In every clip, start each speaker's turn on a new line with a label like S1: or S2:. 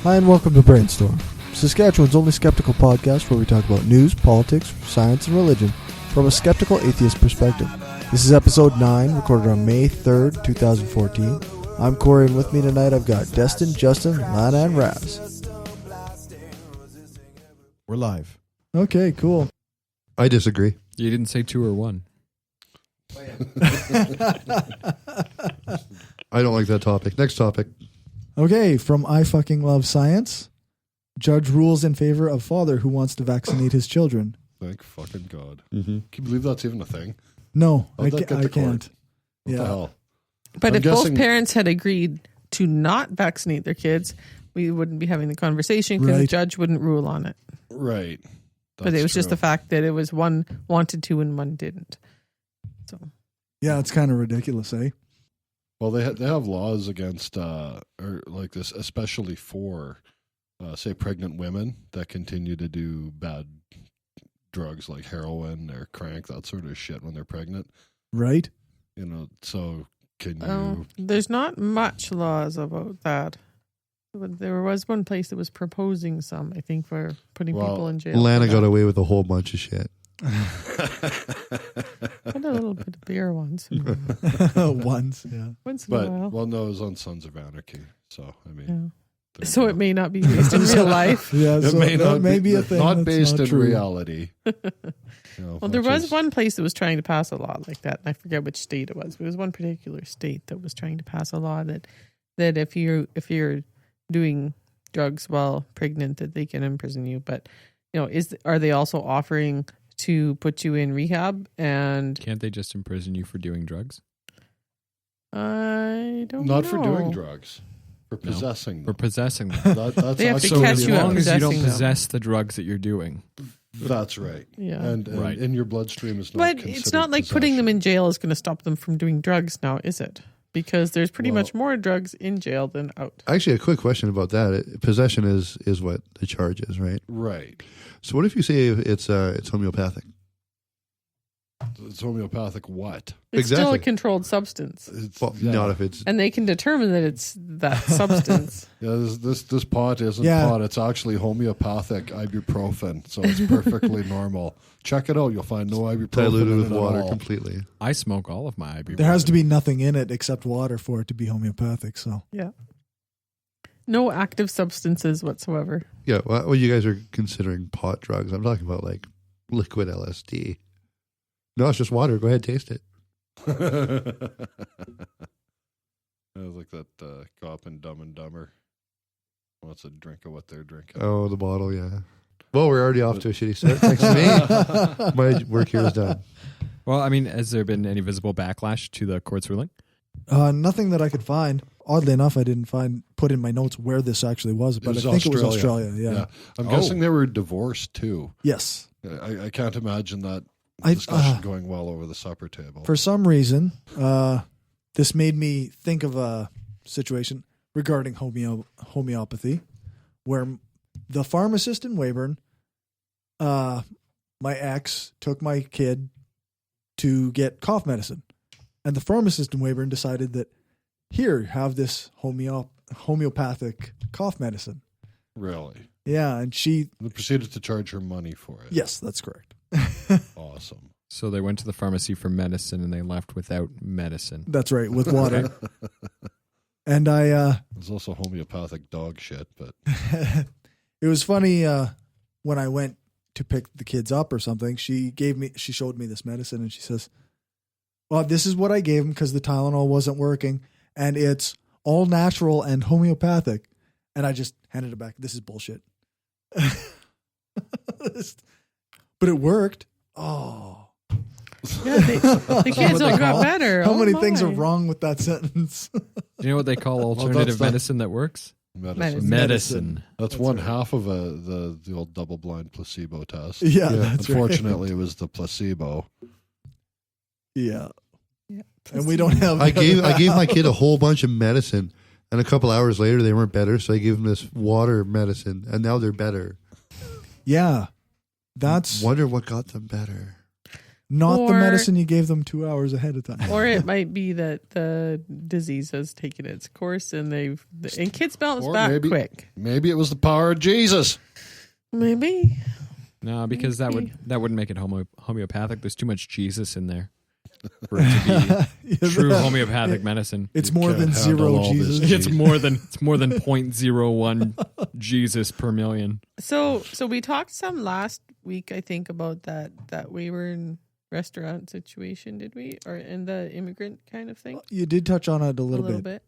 S1: Hi and welcome to Brainstorm, Saskatchewan's only skeptical podcast where we talk about news, politics, science, and religion from a skeptical atheist perspective. This is episode 9, recorded on May 3rd, 2014. I'm Corey, and with me tonight I've got Destin, Justin, Lana, and Raz.
S2: We're live.
S1: Okay, cool.
S3: I disagree.
S4: You didn't say 2 or 1.
S3: I don't like that topic. Next topic.
S1: Okay, from I Fucking Love Science, judge rules in favor of father who wants to vaccinate his children.
S2: Thank fucking God.
S3: Mm-hmm.
S2: Can you believe that's even a thing?
S1: No, I
S2: How'd that get to court?
S1: can't.
S2: What the hell?
S5: But
S2: I'm
S5: if
S2: guessing-
S5: both parents had agreed to not vaccinate their kids, we wouldn't be having the conversation because the
S1: Right.
S5: judge wouldn't rule on it.
S2: Right.
S5: But it was just
S2: true.
S5: the fact that it was one wanted to and one didn't. So
S1: Yeah, it's kind of ridiculous, eh?
S2: Well, they have laws against, or like this, especially for, say, pregnant women that continue to do bad drugs like heroin or crank, that sort of shit when they're pregnant.
S1: Right?
S2: You know, so can you...
S5: there's not much laws about that. But there was one place that was proposing some, I think, for putting people in jail.
S3: Lana got away with a whole bunch of shit.
S5: Had a little bit of beer once.
S1: Once, yeah.
S5: Once in
S2: But,
S5: a while.
S2: well, no, it was on Sons of Anarchy. So, I mean...
S5: Yeah. So it may not be based in real life.
S1: Yeah,
S2: It
S1: so
S2: may
S1: that
S2: not
S1: may
S2: be,
S1: be a thing.
S2: not
S1: that's
S2: based
S1: not
S2: in
S1: true.
S2: reality. You know,
S5: Well, there
S2: which
S5: was
S2: is-
S5: one place that was trying to pass a law like that, and I forget which state it was. But it was one particular state that was trying to pass a law that if you're doing drugs while pregnant, that they can imprison you. But are they also offering to put you in rehab? And
S4: Can't they just imprison you for doing drugs?
S5: I don't know.
S2: Not for doing drugs, for possessing
S4: For
S2: them.
S4: possessing them.
S2: That's
S5: They have to
S2: actually
S5: catch
S2: the
S5: you
S4: as
S5: out
S4: long as you don't
S5: possessing them.
S4: possess the drugs that you're doing.
S2: That's right.
S5: Yeah.
S2: And
S4: Right.
S2: in your bloodstream is not
S5: But it's
S2: considered
S5: not like putting them
S2: possession.
S5: in jail is going to stop them from doing drugs now, is it? Because there's pretty much more drugs in jail than out.
S3: Actually, a quick question about that. Possession is what the charge is, right?
S2: Right.
S3: So what if you say it's homeopathic?
S2: It's homeopathic what?
S5: It's still a
S3: Exactly.
S5: controlled substance.
S2: It's,
S3: Well,
S2: yeah.
S3: not if it's...
S5: And they can determine that it's that substance.
S2: Yeah, this pot isn't
S1: Yeah.
S2: pot. It's actually homeopathic ibuprofen, so it's perfectly normal. Check it out. You'll find no ibuprofen
S3: diluted
S2: in
S3: with
S2: it at
S3: water
S2: all.
S3: completely.
S4: I smoke all of my ibuprofen.
S1: There has to be nothing in it except water for it to be homeopathic, so.
S5: Yeah. No active substances whatsoever.
S3: Yeah, well, you guys are considering pot drugs. I'm talking about like liquid LSD. No, it's just water. Go ahead, taste it.
S2: It was like that cop in Dumb and Dumber wants a drink of what they're drinking.
S3: Oh, the bottle, yeah. Well, we're already off to a shitty start. Thanks to me. My work here is done.
S4: Well, I mean, has there been any visible backlash to the court's ruling?
S1: Nothing that I could find. Oddly enough, I didn't put in my notes where this actually was, but I think it was Australia. Yeah.
S2: I'm
S4: Oh.
S2: guessing they were divorced too.
S1: Yes.
S2: I can't imagine that
S1: I-
S2: discussion going well over the supper table.
S1: For some reason, this made me think of a situation regarding homeopathy, where the pharmacist in Weyburn, my ex, took my kid to get cough medicine. And the pharmacist in Weyburn decided that, here, have this homeopathic cough medicine.
S2: Really?
S1: Yeah, and she,
S2: They proceeded to charge her money for it.
S1: yes, that's correct.
S2: Awesome.
S4: So they went to the pharmacy for medicine and they left without medicine.
S1: That's right, with water. And I,
S2: There's also homeopathic dog shit, but
S1: it was funny when I went to pick the kids up or something. She showed me this medicine, and she says, "Well, this is what I gave him because the Tylenol wasn't working, and it's all natural and homeopathic." And I just handed it back. This is bullshit. But it worked. Oh,
S5: Yeah, the kids all got better.
S1: how
S5: Oh
S1: many things are
S5: my.
S1: wrong with that sentence?
S4: Do you know what they call
S2: that's
S4: alternative
S2: the-
S4: medicine that works?
S2: medicine.
S4: Medicine.
S2: That's
S1: That's
S2: one
S1: right.
S2: half of the old double-blind placebo test.
S1: Yeah, that's right.
S2: Unfortunately, it was the placebo.
S1: Yeah,
S5: Yeah.
S1: and we don't have.
S3: I gave my kid a whole bunch of medicine, and a couple hours later they weren't better, so I gave them this water medicine, and now they're better.
S1: Yeah, that's
S3: Wonder what got them better.
S1: Not the
S5: Or-
S1: medicine you gave them 2 hours ahead of time.
S5: Or it might be that the disease has taken its course and kids bounce
S2: Or
S5: back
S2: maybe-
S5: quick.
S2: Maybe it was the power of Jesus.
S5: Maybe.
S4: No, because that wouldn't make it homeopathic. There's too much Jesus in there for it to be true homeopathic medicine.
S1: It's
S2: You
S1: more
S2: can't
S1: than
S2: handle
S1: zero
S2: all this
S1: Jesus.
S4: It's more than 0.01 Jesus per million.
S5: So we talked some last week, I think, about that Weyburn restaurant situation, did we? Or in the immigrant kind of thing?
S1: You did touch on it a little bit.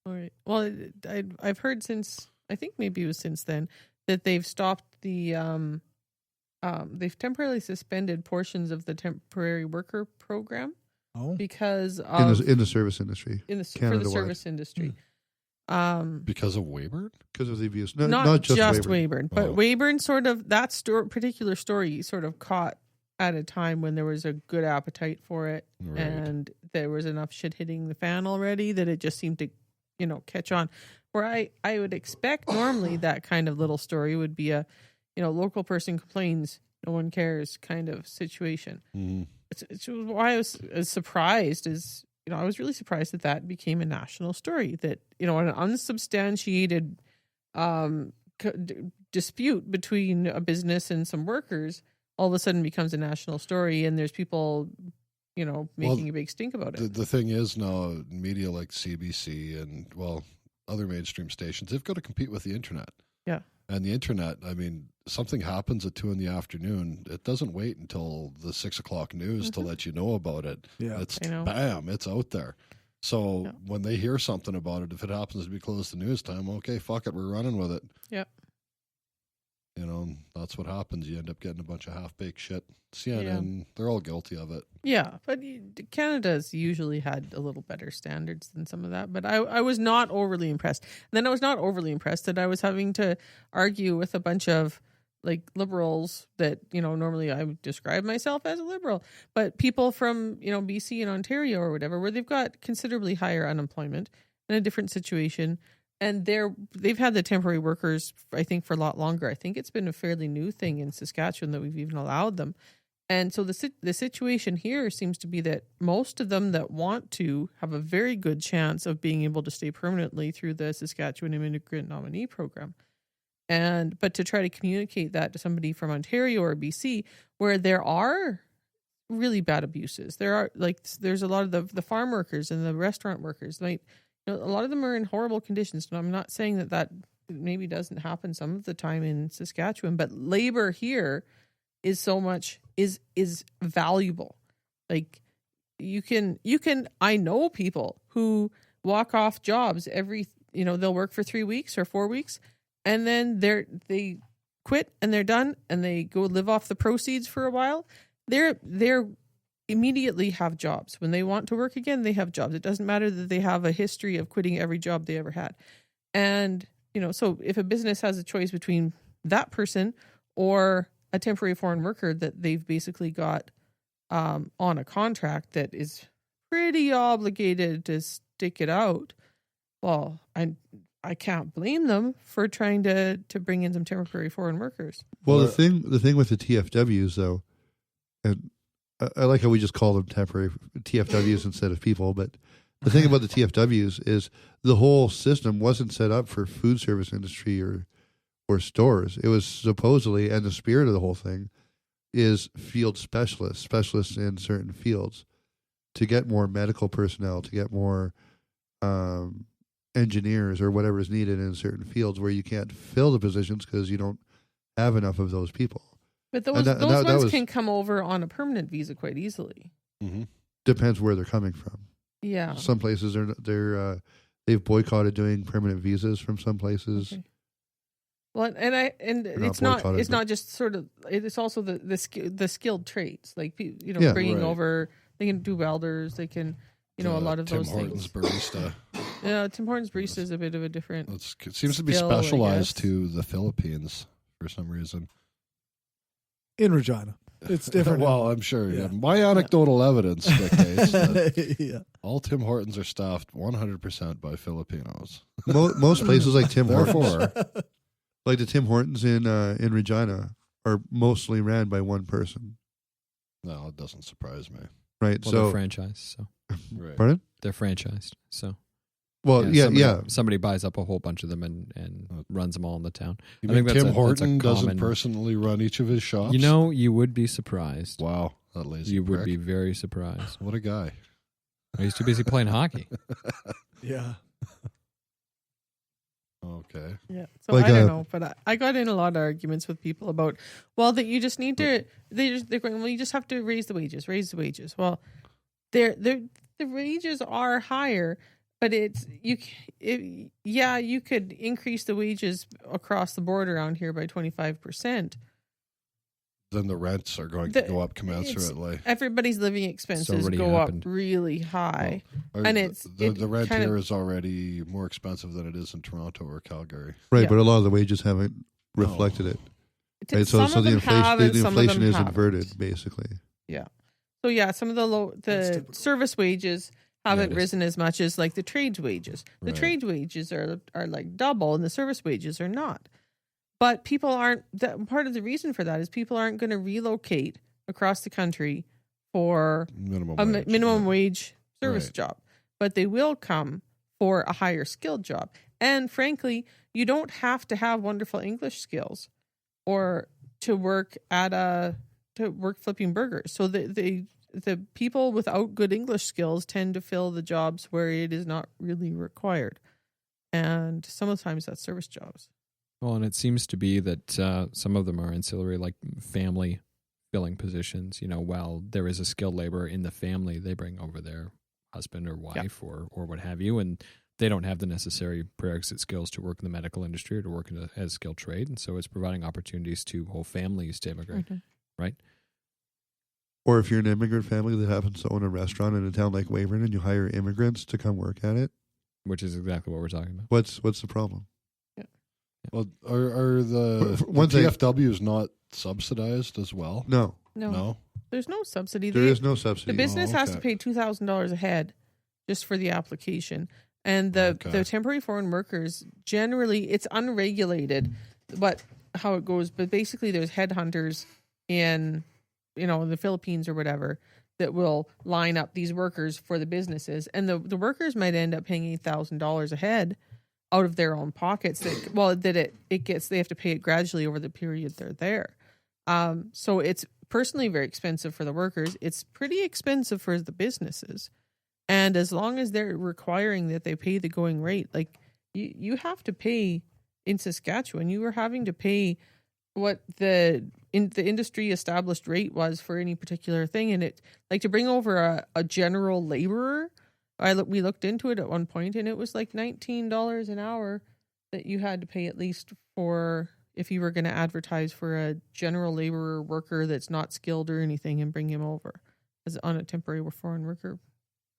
S5: All right. Well, I've heard since, I think maybe it was since then, that they've stopped they've temporarily suspended portions of the temporary worker program
S1: Oh,
S5: because of
S3: in the service industry
S5: for the
S3: Canada-wide.
S5: service industry.
S2: Because of Weyburn?
S3: because of the abuse.
S5: Not just
S3: Weyburn.
S5: Weyburn, but
S2: Oh.
S5: Weyburn sort of particular story sort of caught at a time when there was a good appetite for it,
S2: Right.
S5: and there was enough shit hitting the fan already that it just seemed to, catch on. Where I would expect normally that kind of little story would be a, local person complains, no one cares kind of situation.
S2: Mhm.
S5: It's why I was as surprised as, I was really surprised that became a national story, that, an unsubstantiated dispute between a business and some workers all of a sudden becomes a national story, and there's people, making a big stink about it.
S2: The thing is now, media like CBC and, other mainstream stations, they've got to compete with the internet.
S5: Yeah.
S2: And the internet, something happens at 2 p.m, it doesn't wait until the 6 o'clock news to let you know about it.
S1: yeah.
S2: It's
S5: I know.
S2: bam, it's out there. So
S5: Yeah.
S2: when they hear something about it, if it happens to be close to news time, okay, fuck it, we're running with it.
S5: Yep.
S2: That's what happens. You end up getting a bunch of half-baked shit. CNN, they're all guilty of it.
S5: Yeah, but Canada's usually had a little better standards than some of that. But I was not overly impressed. And then I was not overly impressed that I was having to argue with a bunch of liberals that, normally I would describe myself as a liberal, but people from, BC and Ontario or whatever, where they've got considerably higher unemployment in a different situation. And they've had the temporary workers, I think, for a lot longer. I think it's been a fairly new thing in Saskatchewan that we've even allowed them. And so the situation here seems to be that most of them that want to have a very good chance of being able to stay permanently through the Saskatchewan Immigrant Nominee Program. But to try to communicate that to somebody from Ontario or BC, where there are really bad abuses, there's a lot of the farm workers and the restaurant workers, a lot of them are in horrible conditions. And I'm not saying that maybe doesn't happen some of the time in Saskatchewan, but labor here is so much is valuable. You can I know people who walk off jobs they'll work for 3 weeks or 4 weeks, and then they quit and they're done and they go live off the proceeds for a while. They're immediately have jobs. When they want to work again, they have jobs. It doesn't matter that they have a history of quitting every job they ever had. And, so if a business has a choice between that person or a temporary foreign worker that they've basically got on a contract that is pretty obligated to stick it out, well, I can't blame them for trying to bring in some temporary foreign workers.
S3: Well, the thing with the TFWs though, and I like how we just call them temporary TFWs instead of people, but the thing about the TFWs is the whole system wasn't set up for food service industry or stores. It was supposedly, and the spirit of the whole thing is field specialists in certain fields, to get more medical personnel, to get more engineers or whatever is needed in certain fields where you can't fill the positions because you don't have enough of those people.
S5: But those ones can come over on a permanent visa quite easily.
S2: Mm-hmm.
S3: Depends where they're coming from.
S5: Yeah.
S3: Some places they've boycotted doing permanent visas from some places.
S5: Okay. Well, and it's not just sort of, it's also the skilled trades, bringing over. They can do welders. They can, a lot of those things.
S2: Tim Hortons barista.
S5: Yeah, Tim Hortons barista is a bit of a different.
S2: It seems to be
S5: skill,
S2: specialized to the Philippines for some reason.
S1: In Regina. It's different.
S2: Well, I'm sure.
S1: Yeah.
S2: My anecdotal evidence dictates that
S1: yeah.
S2: all Tim Hortons are staffed 100% by Filipinos.
S3: Most places like Tim Hortons,
S2: Therefore,
S3: like the Tim Hortons in Regina, are mostly ran by one person.
S2: No, it doesn't surprise me.
S3: right?
S4: Well,
S3: so,
S4: they're franchised, so
S2: Right.
S3: pardon?
S4: they're franchised. So
S3: Well, yeah.
S4: somebody buys up a whole bunch of them and runs them all in the town.
S2: You
S4: I
S2: mean
S4: think that's
S2: Tim
S4: a
S2: Horton doesn't
S4: common-
S2: personally run each of his shops?
S4: You know, you would be surprised.
S2: Wow, that lazy
S4: You would
S2: prick.
S4: be very surprised.
S2: What a guy.
S4: He's too busy playing hockey.
S1: Yeah.
S2: Okay.
S5: Yeah. So
S3: Like,
S5: I don't know, but I got in a lot of arguments with people about, well, that you just need to, they're going, well, you just have to raise the wages. Well, the wages are higher, but you could increase the wages across the board around here by 25%.
S2: Then the rents are going to go up commensurately.
S5: Everybody's living expenses
S4: already
S5: go
S4: happened.
S5: up really high.
S2: Or
S5: and it's
S2: the rent
S5: kind of-
S2: here is already more expensive than it is in Toronto or Calgary.
S3: Right,
S5: Yeah.
S3: but a lot of the wages haven't reflected it. Right?
S5: Some
S3: So
S5: of
S3: the
S5: them
S3: inflation,
S5: have, and
S3: the
S5: some of
S3: inflation
S5: them
S3: is
S5: haven't.
S3: inverted, basically.
S5: So yeah, some of the
S1: That's typical.
S5: service wages haven't
S4: it is.
S5: risen as much as like the trades wages. The
S2: Right.
S5: trade wages are like double, and the service wages are not. But people aren't. Part of the reason for that is people aren't going to relocate across the country for
S2: Minimum
S5: a
S2: wage.
S5: minimum wage service
S2: Right.
S5: job, but they will come for a higher skilled job. And frankly, you don't have to have wonderful English skills or to work flipping burgers. So the people without good English skills tend to fill the jobs where it is not really required. And sometimes that's service jobs.
S4: Well, and it seems to be that some of them are ancillary, like family filling positions. You know, while there is a skilled laborer in the family, they bring over their husband or wife or what have you, and they don't have the necessary prerequisite skills to work in the medical industry or to work in a skilled trade. And so it's providing opportunities to whole families to immigrate, right?
S3: Or if you're an immigrant family that happens to own a restaurant in a town like Weyburn and you hire immigrants to come work at it,
S4: Which is exactly what we're talking about.
S3: what's the problem?
S2: Well, are the
S3: One thing-
S2: TFWs not subsidized as well?
S3: No,
S2: No.
S5: There's no subsidy.
S3: there is no subsidy.
S5: The business has to
S2: okay.
S5: pay $2,000 a head just for the application. And the temporary foreign workers, generally, it's unregulated how it goes. But basically, there's headhunters in, the Philippines or whatever that will line up these workers for the businesses. And the workers might end up paying $8,000 a head out of their own pockets. They have to pay it gradually over the period they're there. So it's personally very expensive for the workers. It's pretty expensive for the businesses. And as long as they're requiring that they pay the going rate, like you have to pay in Saskatchewan, you were having to pay what the industry established rate was for any particular thing. And it, like, to bring over a general laborer, we looked into it at one point, and it was like $19 an hour that you had to pay at least for if you were going to advertise for a general laborer worker that's not skilled or anything and bring him over as on a temporary foreign worker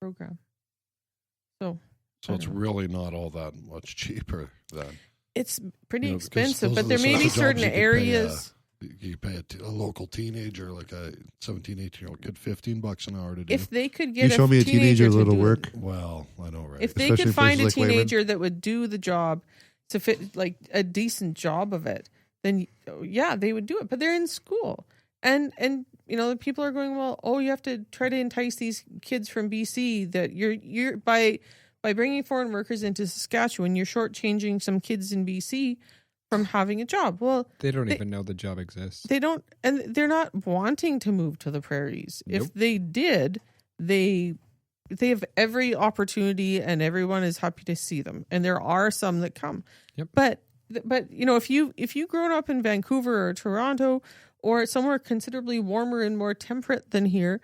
S5: program. So
S2: it's really not all that much cheaper then.
S5: it's pretty
S2: 'cause
S5: expensive,
S2: those
S5: but
S2: are
S5: there
S2: the
S5: may
S2: sorts
S5: be
S2: of jobs
S5: certain
S2: you could pay,
S5: areas.
S2: You pay a local teenager, like a 17, 18-year-old kid, $15 an hour to do.
S5: If they could
S3: You
S5: get
S3: show me a teenager
S5: to
S3: that'll
S5: do
S3: work.
S2: Well, I know, right?
S5: if they
S3: Especially
S5: could
S3: in
S5: find a
S3: places like Weyburn.
S5: teenager that would do the job to fit, like a decent job of it, then yeah, they would do it. But they're in school, and people are going, well, you have to try to entice these kids from BC that you're by bringing foreign workers into Saskatchewan, you're shortchanging some kids in BC from having a job. Well,
S4: They don't even know the job exists.
S5: they don't, and they're not wanting to move to the prairies.
S4: Nope.
S5: If they did, they have every opportunity, and everyone is happy to see them. And there are some that come.
S4: Yep.
S5: But if you grown up in Vancouver or Toronto or somewhere considerably warmer and more temperate than here,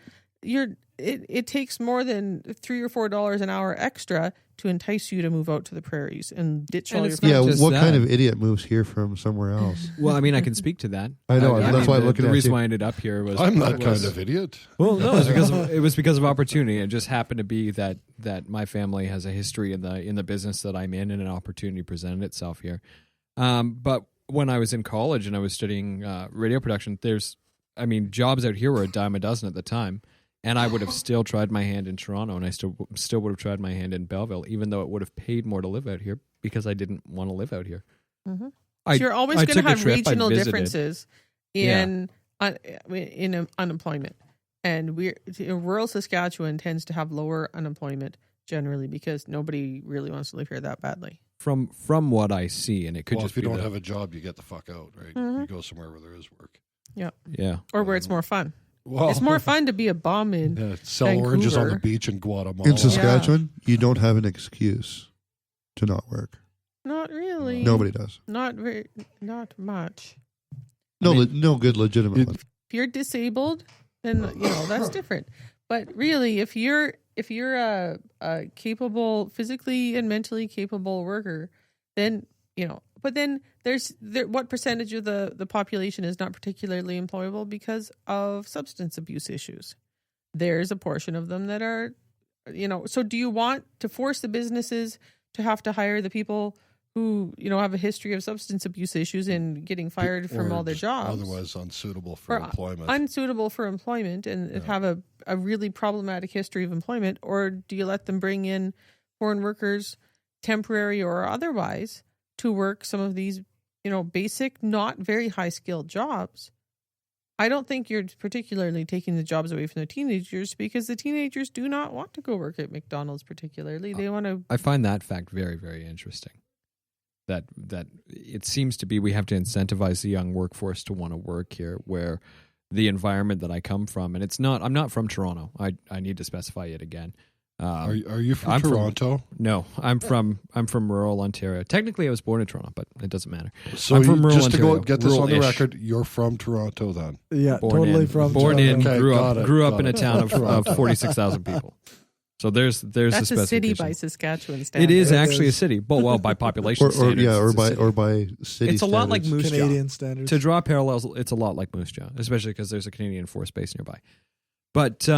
S5: it takes more than $3 or $4 an hour extra to entice you to move out to the prairies and ditch
S4: And
S5: all your
S4: it's not
S3: Yeah,
S4: just
S3: what
S4: that.
S3: kind of idiot moves here from somewhere else?
S4: Well, I mean, I can speak to that.
S3: I know, that's why I'm looking
S4: the
S3: at
S4: reason
S3: you.
S4: why I ended up here was
S2: I'm that
S4: was-
S2: kind of idiot.
S4: Well, no, it was because of opportunity. It just happened to be that my family has a history in the business that I'm in, and an opportunity presented itself here. But when I was in college and I was studying radio production, jobs out here were a dime a dozen at the time, and I would have still tried my hand in Toronto, and I still would have tried my hand in Belleville, even though it would have paid more to live out here because I didn't want to live out here.
S5: Mm-hmm.
S4: I-
S5: So you're always
S4: I
S5: going to
S4: took a
S5: have
S4: trip, I
S5: regional
S4: visited.
S5: differences in unemployment. And rural Saskatchewan tends to have lower unemployment generally because nobody really wants to live here that badly.
S4: From what I see, and it could
S2: Well,
S4: just
S2: if you
S4: be
S2: don't
S4: the-
S2: have a job, you get the fuck out, right?
S5: Mhm.
S2: You go somewhere where there is work.
S4: yeah.
S5: Or where it's more fun.
S2: Well,
S5: It's more fun to be a bum in.
S2: Yeah, sell oranges on the
S5: Vancouver.
S2: beach in Guatemala.
S3: In Saskatchewan, you don't have an excuse to not work.
S5: Not really.
S3: Nobody does.
S5: Not much.
S3: No,
S4: I mean,
S3: no good legitimate one.
S5: If you're disabled, then that's different. But really, if you're a capable, physically and mentally capable worker, then But then what percentage of the population is not particularly employable because of substance abuse issues? There's a portion of them that are, So do you want to force the businesses to have to hire the people who have a history of substance abuse issues and getting fired from
S2: Or
S5: all their
S2: just
S5: jobs?
S2: Otherwise unsuitable for
S5: Or
S2: employment.
S5: Unsuitable for employment and have a really problematic history of employment? Or do you let them bring in foreign workers, temporary or otherwise, to work some of these, basic, not very high skilled jobs? I don't think you're particularly taking the jobs away from the teenagers because the teenagers do not want to go work at McDonald's particularly. They want to.
S4: I find that fact very, very interesting. That it seems to be we have to incentivize the young workforce to want to work here, where the environment that I come from, and I'm not from Toronto. I need to specify it again.
S2: Are you from
S4: I'm
S2: Toronto?
S4: No, I'm from rural Ontario. Technically, I was born in Toronto, but it doesn't matter.
S2: So
S4: I'm from rural
S2: just to
S4: Ontario,
S2: get this on the
S4: rural-ish.
S2: record, you're from Toronto then.
S1: Yeah,
S4: Born
S1: totally
S4: in,
S1: from
S4: born
S1: Toronto.
S4: in,
S2: Okay,
S4: grew up
S2: got
S4: in a
S2: it.
S4: town of 46,000 people. So there's
S5: That's
S4: a
S5: a city
S4: specification.
S5: by Saskatchewan
S4: It
S5: standards.
S4: is
S1: It
S4: actually a
S1: is.
S4: city, but well, by population
S3: Or
S4: standards,
S3: yeah,
S4: it's a city.
S3: or by city.
S4: It's a lot like
S3: standards.
S4: Moose Jaw.
S1: Canadian standards.
S4: To draw parallels, it's a lot like Moose Jaw, especially because there's a Canadian force base nearby. But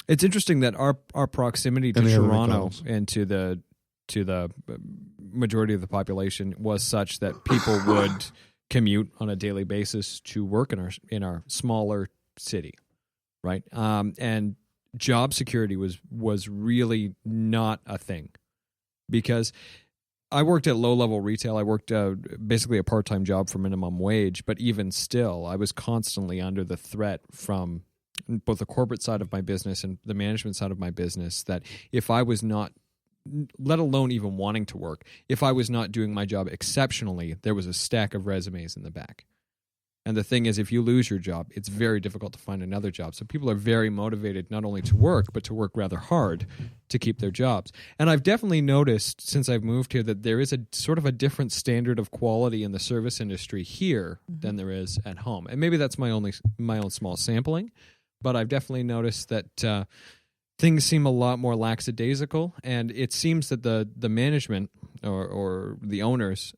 S4: it's interesting that our proximity to
S3: And they have a
S4: Toronto
S3: McDonald's.
S4: and to the majority of the population was such that people would commute on a daily basis to work in our smaller city, right? And job security was really not a thing because I worked at low-level retail. I worked basically a part-time job for minimum wage, but even still, I was constantly under the threat from both the corporate side of my business and the management side of my business that if I was not, let alone even wanting to work, if I was not doing my job exceptionally, there was a stack of resumes in the back. And the thing is, if you lose your job, it's very difficult to find another job. So people are very motivated not only to work, but to work rather hard to keep their jobs. And I've definitely noticed since I've moved here that there is a sort of a different standard of quality in the service industry here than there is at home. And maybe that's my own small sampling, but I've definitely noticed that things seem a lot more lackadaisical, and it seems that the management or the owners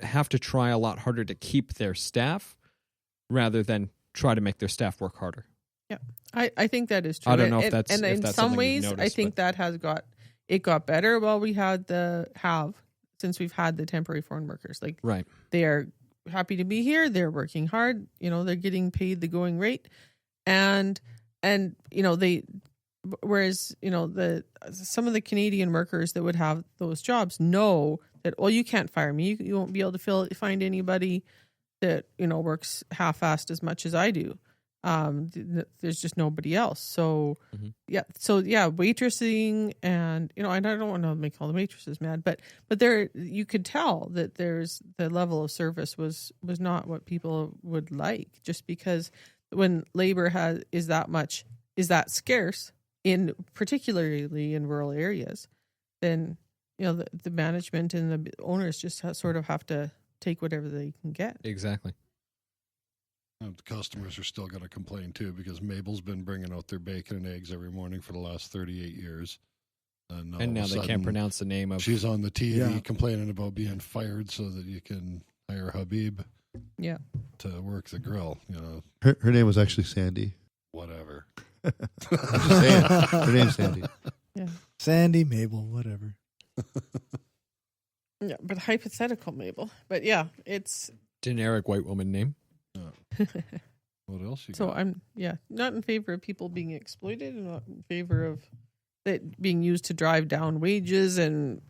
S4: have to try a lot harder to keep their staff rather than try to make their staff work harder.
S5: Yeah, I think that is true.
S4: I don't know if that's
S5: and
S4: if
S5: in
S4: that's
S5: some
S4: something you've
S5: ways, I
S4: noticed,
S5: think
S4: but-
S5: that got better while we had since we've had the temporary foreign workers. Like
S4: Right.
S5: they are happy to be here. They're working hard. They're getting paid the going rate, and they. Whereas some of the Canadian workers that would have those jobs know that you can't fire me. You won't be able to find anybody that works half-assed as much as I do. There's just nobody else. So waitressing and I don't want to make all the waitresses mad, but there you could tell that there's the level of service was not what people would like, just because when labor is that scarce particularly in rural areas, then the management and the owners just sort of have to take whatever they can get.
S4: Exactly.
S2: The customers are still going to complain too because Mabel's been bringing out their bacon and eggs every morning for the last 38 years. And all
S4: And
S2: of
S4: now
S2: a
S4: they can't
S2: sudden,
S4: pronounce the name of.
S2: She's on the TV
S1: Yeah.
S2: complaining about being fired so that you can hire Habib
S5: Yeah.
S2: to work the grill.
S3: Her name was actually Sandy.
S2: Whatever.
S3: I'm just saying. Her name's Sandy.
S1: Sandy, Mabel, whatever.
S5: Yeah, but hypothetical, Mabel. But yeah, it's
S4: Generic white woman name.
S2: What else you
S5: so
S2: got?
S5: I'm not in favor of people being exploited and not in favor of that being used to drive down wages and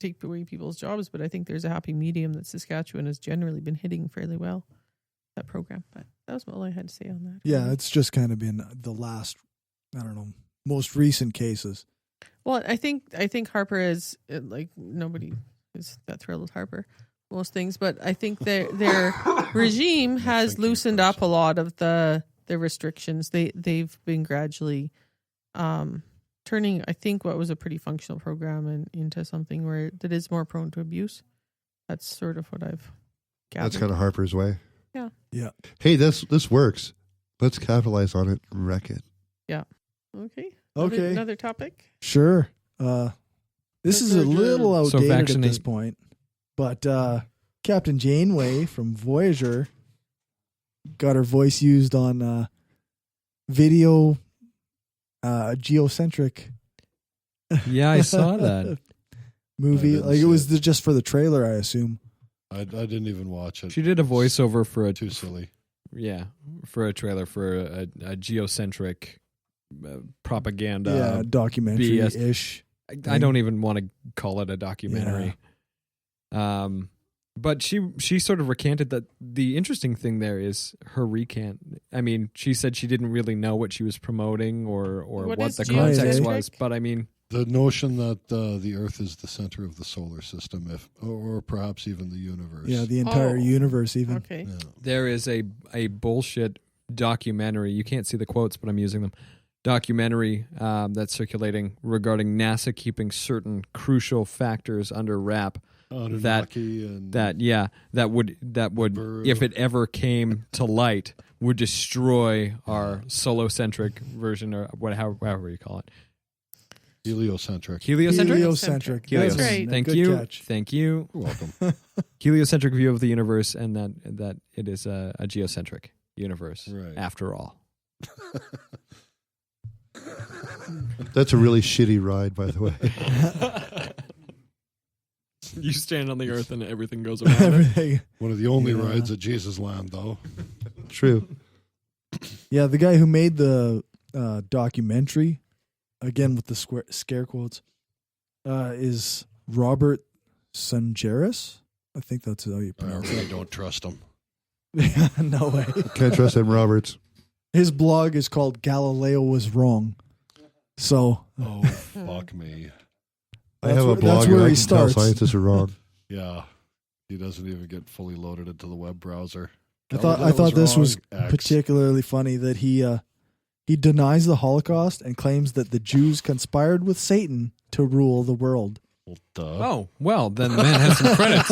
S5: take away people's jobs. But I think there's a happy medium that Saskatchewan has generally been hitting fairly well. that program. But that was all I had to say on that.
S1: Yeah, it's just kind of been the last, I don't know, most recent cases.
S5: Well, I think Harper is like nobody is that thrilled with Harper. Most things, but I think their regime has loosened up a lot of the restrictions. They've been gradually turning, I think, what was a pretty functional program into something where that is more prone to abuse. That's sort of what I've gathered.
S3: That's kind of Harper's way.
S5: Yeah.
S1: Yeah.
S3: Hey, this works. Let's capitalize on it and wreck it.
S5: Yeah. Okay.
S1: Okay.
S5: Another topic.
S1: Sure. This is a little outdated at this
S4: vaccinate.
S1: point, but Captain Janeway from Voyager got her voice used on video Geocentric
S4: Yeah, I saw that.
S1: movie.
S2: didn't
S1: Like it
S2: see
S1: was
S2: it.
S1: just for the trailer, I assume.
S2: I didn't even watch it.
S4: She did a voiceover for a
S2: Too silly.
S4: for a trailer for a geocentric propaganda.
S1: Yeah, documentary-ish.
S4: I don't even want to call it a documentary. But she sort of recanted that. The interesting thing there is her recant. I mean, she said she didn't really know what she was promoting or
S5: What
S4: what
S5: is
S4: the context
S1: geocentric?
S4: was. But I mean,
S2: The notion that the Earth is the center of the solar system, or perhaps even the universe.
S1: Yeah, the entire universe even.
S5: Okay.
S2: Yeah.
S4: there is a bullshit documentary. You can't see the quotes, but I'm using them. Documentary that's circulating regarding NASA keeping certain crucial factors under wrap.
S2: Anunnaki and
S4: That would
S2: Nibiru.
S4: if it ever came to light would destroy our solocentric version or however you call it.
S2: heliocentric.
S4: Heliocentric?
S1: Heliocentric.
S5: That's
S1: Yes.
S5: right.
S4: Thank
S1: Good
S4: you.
S1: catch.
S4: Thank you.
S2: You're welcome.
S4: Heliocentric view of the universe and that it is a geocentric universe
S2: Right.
S4: after all.
S3: That's a really shitty ride, by the way.
S4: You stand on the earth and everything goes around.
S1: Everything.
S2: One of the only
S1: Yeah.
S2: rides at Jesus Land, though.
S3: True.
S1: Yeah, the guy who made the documentary, again with the scare quotes, is Robert Sangeris. I think that's how you
S2: I
S1: pronounce
S2: really
S1: it.
S2: don't trust him.
S1: No way.
S3: Can't trust them Roberts.
S1: His blog is called Galileo Was Wrong. So
S2: Oh, fuck me.
S3: I
S1: That's
S3: have a
S1: where-
S3: blog
S1: that's
S3: and
S1: where
S3: I
S1: he
S3: can tell
S1: starts.
S3: scientists are wrong.
S2: Yeah. He doesn't even get fully loaded into the web browser.
S1: I thought
S2: Galileo
S1: this was
S2: wrong. X.
S1: particularly funny that he denies the Holocaust and claims that the Jews conspired with Satan to rule the world.
S2: Well, duh.
S4: Oh, well, then the man has some credits.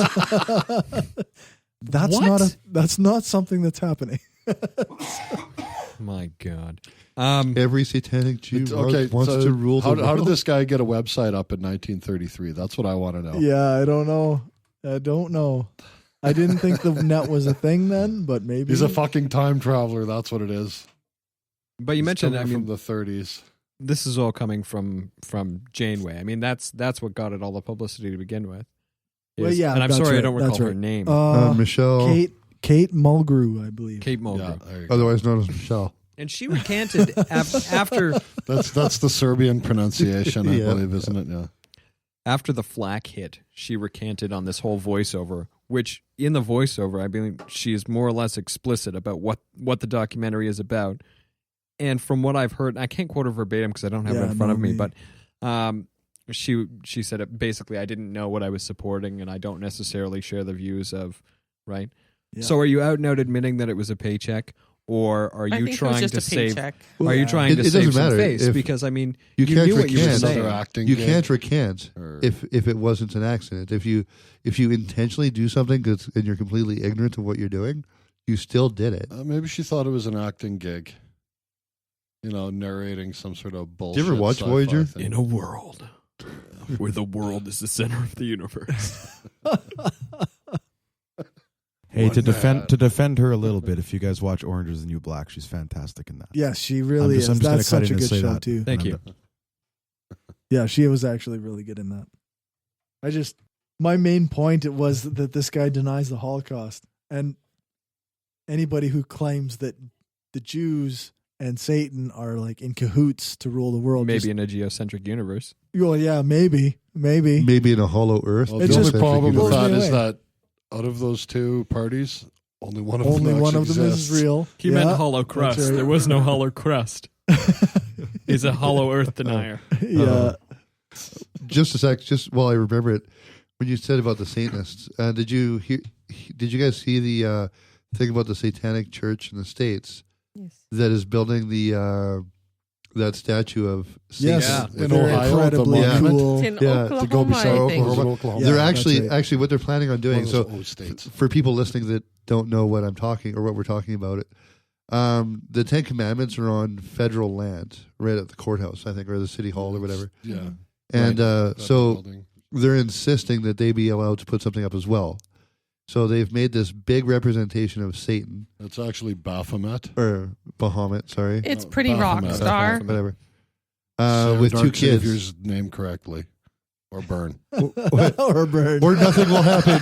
S4: What?
S1: That's not something that's happening.
S4: My God.
S3: Every satanic Jew wants
S2: so
S3: to rule the
S2: how
S3: world.
S2: did this guy get a website up in 1933? That's what I want to know.
S1: Yeah, I don't know. I didn't think the net was a thing then, but maybe
S2: He's a fucking time traveler. That's what it is.
S4: But you
S2: He's
S4: mentioned, I
S2: coming
S4: mean,
S2: from the 30s.
S4: this is all coming from Janeway. I mean, that's what got it all the publicity to begin with.
S1: Well, yeah,
S4: and I'm
S1: that's
S4: sorry I
S1: right,
S4: don't recall
S1: that's
S4: her
S1: right.
S4: name.
S3: Michelle,
S1: Kate Mulgrew, I believe.
S4: Kate Mulgrew.
S2: Yeah, there you go.
S3: otherwise known as Michelle.
S4: And she recanted after
S2: That's the Serbian pronunciation, I
S3: Yeah.
S2: believe, isn't it? Yeah.
S4: after the flack hit. She recanted on this whole voiceover, which in the voiceover, I believe she is more or less explicit about what the documentary is about. And from what I've heard, I can't quote her verbatim because I don't have it in front of me, but she said it basically, I didn't know what I was supporting and I don't necessarily share the views of, right?
S1: Yeah.
S4: So are you out and out admitting that it was a paycheck, or are
S5: I
S4: you
S5: think it
S4: trying
S5: was just
S4: to
S5: a
S4: save?
S5: paycheck.
S4: Are you trying to
S3: It
S4: save
S3: doesn't
S4: some
S3: matter.
S4: face?
S3: If
S4: Because I mean,
S3: you
S4: you
S3: can't
S4: knew what you were
S3: recant.
S4: saying.
S2: Another acting
S3: You
S2: gig.
S3: can't recant
S2: Or-
S3: if it wasn't an accident. If you intentionally do something and you're completely ignorant of what you're doing, you still did it.
S2: Maybe she thought it was an acting gig. You know, narrating some sort of bullshit.
S3: Did you ever watch
S2: sci-fi
S3: Voyager?
S2: thing.
S4: In a world where the world is the center of the universe.
S6: Hey, to
S2: One
S6: defend her a little bit, if you guys watch Orange is the New Black, she's fantastic in that.
S1: Yes, she really
S6: I'm
S1: is.
S6: just
S1: That's
S6: gonna cut
S1: such a
S6: in and
S1: good
S6: say
S1: show
S6: that.
S1: too.
S4: Thank you.
S1: Yeah, she was actually really good in that. My main point was that this guy denies the Holocaust, and anybody who claims that the Jews and Satan are like in cahoots to rule the world.
S4: Maybe in a geocentric universe.
S1: Well, yeah, maybe.
S3: Maybe in a hollow earth.
S2: Well,
S1: It's
S2: the
S1: just
S2: only problem with
S1: blows
S2: that
S1: me
S2: is
S1: away.
S2: that out of those two parties, Only one of
S1: Only
S2: them
S1: one of
S2: actually
S1: them
S2: exists.
S1: is real.
S4: He meant hollow crust.
S1: right.
S4: There was no hollow crust. He's a hollow earth denier.
S1: Yeah.
S3: Just a sec, just while I remember it, when you said about the Satanists, did you guys see the thing about the Satanic Church in the States
S5: Yes.
S3: that is building the that statue of Satan?
S1: Yes.
S4: Yeah.
S2: In
S1: They're
S2: Ohio,
S1: incredibly
S2: the monument.
S1: cool.
S5: It's in
S3: Yeah,
S2: to go
S5: Oklahoma,
S2: beside
S5: I think.
S2: Oklahoma.
S1: Yeah,
S3: They're
S1: that's
S3: actually
S1: right.
S3: what they're planning on doing.
S2: One
S3: So
S2: of those old states.
S3: for people listening that don't know what I'm talking or what we're talking about, the 10 Commandments are on federal land, right at the courthouse, I think, or the city hall or whatever.
S2: Yeah.
S3: And
S2: That
S3: so
S2: building.
S3: they're insisting that they be allowed to put something up as well. So they've made this big representation of Satan
S2: It's actually Baphomet.
S3: or Bahamut, sorry,
S5: It's
S2: No,
S5: pretty rock
S2: Baphomet.
S5: star.
S3: whatever.
S2: Say
S3: With
S2: Dark
S3: two kids,
S2: Savior's name correctly. Or burn.
S1: Or bird.
S3: or nothing will happen.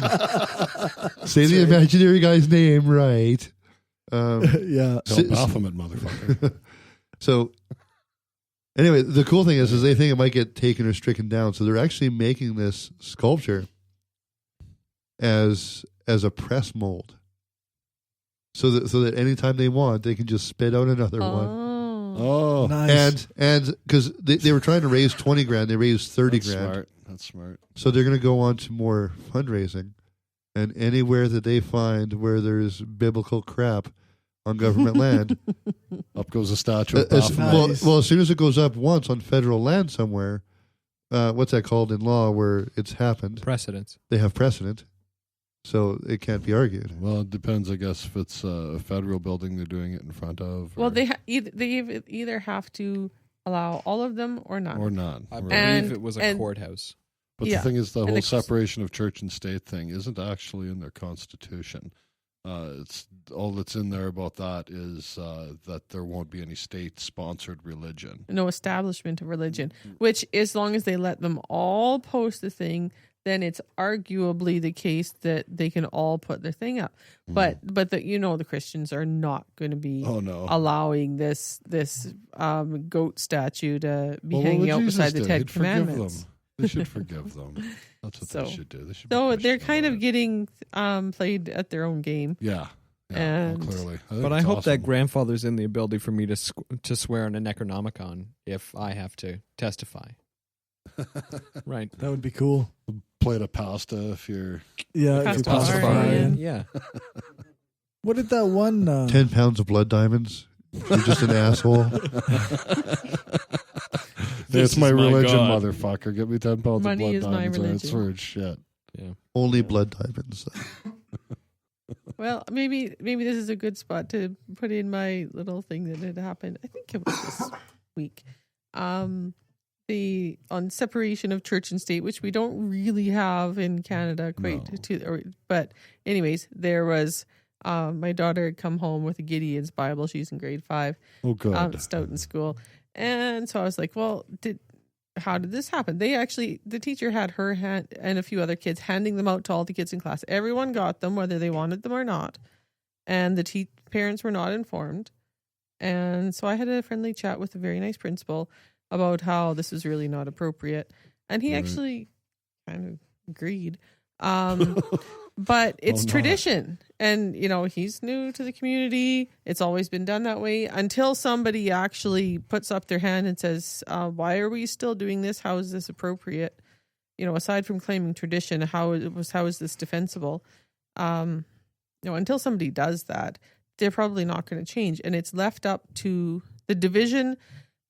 S3: Say the imaginary guy's name right.
S1: Yeah.
S2: Tell Baphomet, motherfucker.
S3: So anyway, the cool thing is they think it might get taken or stricken down. So they're actually making this sculpture as a press mold, so that anytime they want, they can just spit out another one.
S2: Oh.
S1: Nice.
S3: And because they were trying to raise 20 grand, they raised 30
S2: That's
S3: grand.
S2: smart. That's smart.
S3: So they're going to go on to more fundraising, and anywhere that they find where there's biblical crap on government land,
S2: Up goes a statue of
S3: as,
S2: Baphomet.
S1: Nice.
S3: well, as soon as it goes up once on federal land somewhere, what's that called in law where it's happened?
S4: Precedence.
S3: They have precedent, so it can't be argued.
S2: Well, it depends, I guess, if it's a federal building they're doing it in front of.
S5: Well,
S2: or,
S5: they either have to allow all of them or none.
S2: or not.
S4: I
S2: Right.
S4: believe
S5: And-
S4: it was a
S5: and-
S4: courthouse.
S2: But
S5: yeah.
S2: the thing is, the
S5: And
S2: whole
S5: the-
S2: separation of church and state thing isn't actually in their constitution. It's all that's in there about that is that there won't be any state-sponsored religion.
S5: No establishment of religion, which as long as they let them all post the thing, then it's arguably the case that they can all put their thing up. But the Christians are not going to be
S2: Oh no!
S5: allowing this goat statue to be
S2: Well, what
S5: hanging
S2: would
S5: out
S2: Jesus
S5: beside the
S2: do?
S5: 10
S2: He'd forgive
S5: Commandments.
S2: them. They should forgive them. That's what
S5: So-
S2: they should do. They should.
S5: So
S2: be
S5: they're
S2: Christian
S5: kind
S2: about
S5: of
S2: it.
S5: getting played at their own game.
S2: Yeah.
S5: And-
S2: clearly.
S4: But I hope that grandfather's in the ability for me to swear on a Necronomicon if I have to testify. Right.
S1: That would be cool.
S2: plate of pasta if you're.
S1: Yeah. If you
S5: Pastafarian.
S1: pastafarian.
S4: Yeah.
S1: What did that one?
S3: 10 pounds of blood diamonds. You're just an asshole.
S2: It's
S4: is
S2: my
S4: my
S2: religion,
S4: God.
S2: motherfucker. Give me 10 pounds
S5: Money
S2: of blood
S5: is my
S2: diamonds. Or it's
S5: religion.
S2: for shit.
S3: Only blood diamonds.
S5: Well, maybe this is a good spot to put in my little thing that had happened. I think it was this week. The on separation of church and state, which we don't really have in Canada quite
S2: No.
S5: but anyways, there was my daughter had come home with a Gideon's Bible. She's in grade 5.
S2: Oh, good.
S5: Stoughton School. And so I was like, well, how did this happen? The teacher had her hand and a few other kids handing them out to all the kids in class. Everyone got them, whether they wanted them or not. And the parents were not informed. And so I had a friendly chat with a very nice principal about how this is really not appropriate. And he
S2: Right.
S5: actually kind of agreed. But it's
S2: not?
S5: tradition. And, he's new to the community. It's always been done that way until somebody actually puts up their hand and says, why are we still doing this? How is this appropriate? Aside from claiming tradition, how is this defensible? Until somebody does that, they're probably not going to change. And it's left up to the division,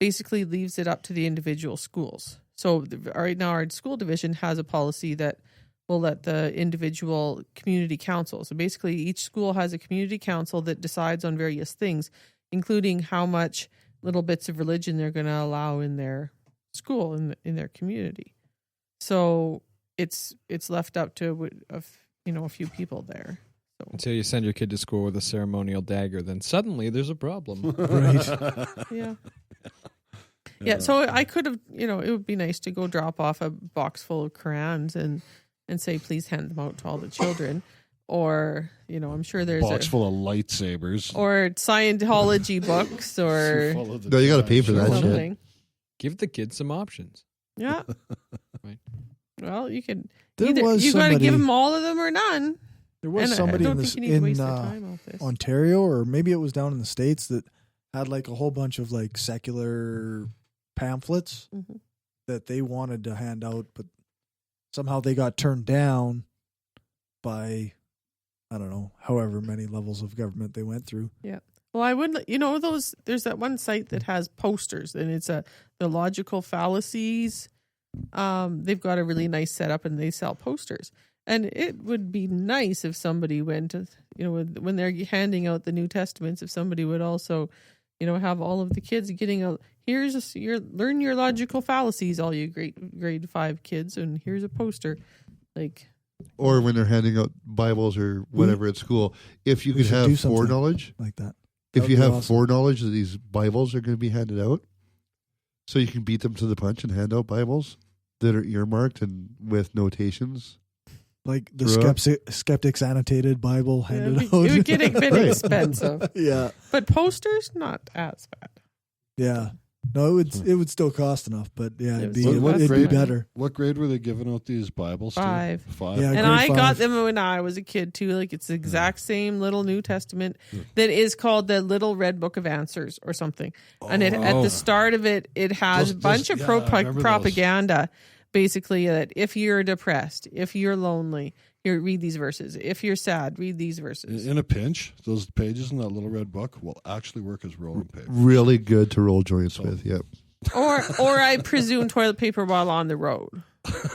S5: basically leaves it up to the individual schools. So right now our school division has a policy that will let the individual community council. So basically each school has a community council that decides on various things, including how much little bits of religion they're going to allow in their school, in their community. So it's left up to a few people there. So.
S4: Until you send your kid to school with a ceremonial dagger, then suddenly there's a problem.
S1: Right.
S5: Yeah. So I could have, it would be nice to go drop off a box full of Qurans and say, please hand them out to all the children. Or, I'm sure there's
S2: Box full of lightsabers.
S5: or Scientology books or
S2: Full of the
S3: No, you gotta pay for that shit.
S5: something.
S4: Give the kids some options.
S5: Yeah.
S4: Right.
S5: Well, you could
S1: There
S5: either
S1: was
S5: you got to give
S1: somebody-
S5: them all of them or none.
S1: There was
S5: And
S1: somebody
S5: I
S1: in
S5: don't
S1: this
S5: think you need to waste
S1: in
S5: their time off this.
S1: Ontario, or maybe it was down in the States, that had like a whole bunch of like secular pamphlets
S5: Mhm.
S1: that they wanted to hand out, but somehow they got turned down by, I don't know, however many levels of government they went through.
S5: Well, I would, there's that one site that has posters, and it's the logical fallacies. They've got a really nice setup, and they sell posters. And it would be nice if somebody went, when they're handing out the New Testaments, if somebody would also, have all of the kids getting learn your logical fallacies, all you grade 5 kids, and here's a poster, like.
S3: Or when they're handing out Bibles or whatever at school, if you
S1: We
S3: could
S1: should do
S3: have
S1: something
S3: foreknowledge,
S1: like that.
S3: if
S1: That
S3: you
S1: would be
S3: have
S1: awesome.
S3: foreknowledge that these Bibles are going to be handed out, so you can beat them to the punch and hand out Bibles that are earmarked and with notations.
S1: Like the
S3: Throughout.
S1: Skeptics Annotated Bible handed
S5: It
S1: out.
S5: would get a bit
S3: Right.
S5: expensive.
S1: Yeah.
S5: But posters, not as bad.
S1: Yeah. No, it would still cost enough, but yeah, it'd be,
S2: What
S1: it'd be
S2: grade-
S1: better.
S2: What grade were they giving out these Bibles to?
S5: 5.
S2: 5?
S1: Yeah,
S5: And
S1: grade
S5: I got
S1: 5.
S5: them when I was a kid too. Like it's the exact same little New Testament that is called the Little Red Book of Answers or something. And at
S4: Oh.
S5: the start of it, it has a bunch of
S2: I remember those.
S5: propaganda, basically that if you're depressed, if you're lonely, here read these verses. If you're sad, read these verses.
S2: In a pinch, those pages in that little red book will actually work as rolling paper.
S3: Really good to roll joints with. Yep.
S5: Or I presume toilet paper while on the road.